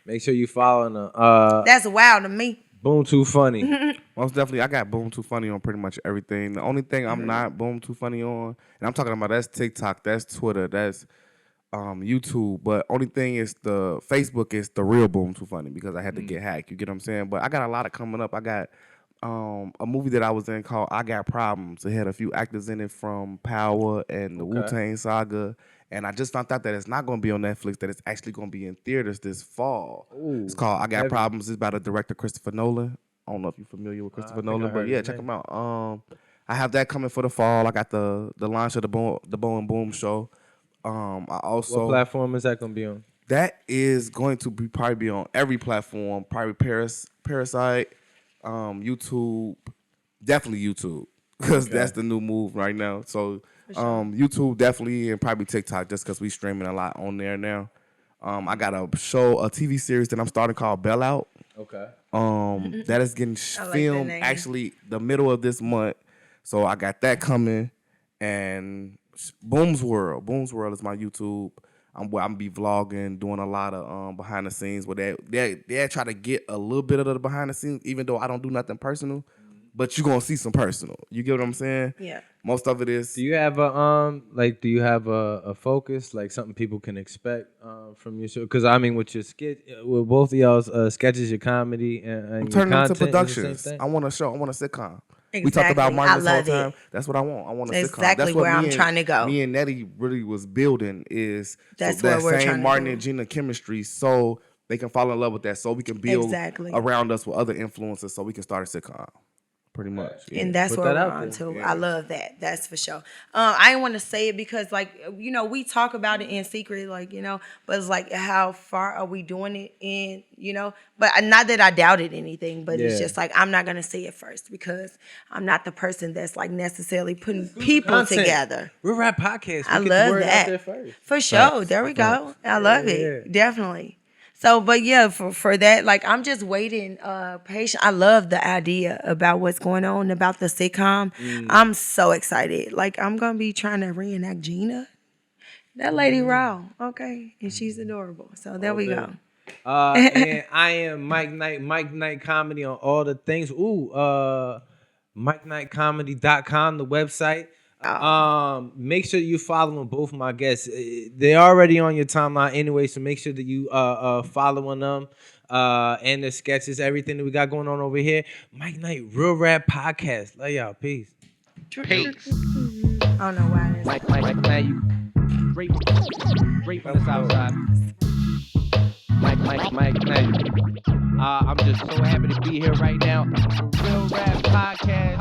Make sure you following her. That's wild to me. Boom2Funny. Most definitely, I got Boom2Funny on pretty much everything. The only thing I'm not Boom2Funny on, and I'm talking about, that's TikTok, that's Twitter, that's YouTube. But only thing is the Facebook is the real Boom2Funny, because I had to get hacked. You get what I'm saying? But I got a lot of coming up. I got a movie that I was in called I Got Problems. It had a few actors in it from Power and the Wu-Tang Saga. And I just found out that it's not going to be on Netflix, that it's actually going to be in theaters this fall. Ooh, it's called I Got heavy. Problems. It's by the director Christopher Nolan. I don't know if you're familiar with Christopher Nolan, but yeah, check him out. I have that coming for the fall. I got the launch of the Boom and Boom show. I also, What platform is that going to be on? that is going to be probably be on every platform. Probably Parasite, YouTube, definitely YouTube, because that's the new move right now. So YouTube definitely, and probably TikTok, just because we streaming a lot on there now. I got a TV series that I'm starting called Bell Out. Okay. That is getting that filmed name. actually the middle of this month. So I got that coming. And Boom's World. Boom's World is my YouTube. I'm be vlogging, doing a lot of behind the scenes where they try to get a little bit of the behind the scenes, even though I don't do nothing personal. But you're gonna see some personal. You get what I'm saying? Yeah. Most of it is. Do you have a focus, like something people can expect from your show? Because I mean, with your skit, with both of y'all's sketches, your comedy and I'm your turning into content, productions. is the same thing? I want a show. I want a sitcom. Exactly. We talked about Martin I this whole love time. it. That's what I want. I want a That's sitcom. exactly That's what where I'm trying to go. Me and Nettie really was building is That's that what we're same trying to Martin do. and Gina chemistry, so they can fall in love with that, so we can build Exactly. around us with other influences, so we can start a sitcom. Pretty much. Yeah. And that's Put where that we're out on there. to. I love that. That's for sure. I didn't want to say it because, like, you know, we talk about it in secret, like, you know, but it's like, how far are we doing it in, you know? But not that I doubted anything, but it's Yeah. just like, I'm not going to say it first because I'm not the person that's like necessarily putting people Content. together. Real Rap Podcast. I We get the love word out there that. first. For sure. There we go. I love it. Definitely. So, but yeah, for that, like, I'm just waiting, patient. I love the idea about what's going on about the sitcom. I'm so excited. Like, I'm going to be trying to reenact Gina. That lady raw. Okay. And she's adorable. So there we go. And I am Mike Knight Comedy on all the things. MikeKnightComedy.com, the website. Make sure you following both my guests. They're already on your timeline anyway, so make sure that you following them and the sketches, everything that we got going on over here. Mike Knight, Real Rap Podcast. Love y'all. Peace. Peace. I don't know why. Mike, now you straight from the south side. Mike, now you. I'm just so happy to be here right now. Real Rap Podcast.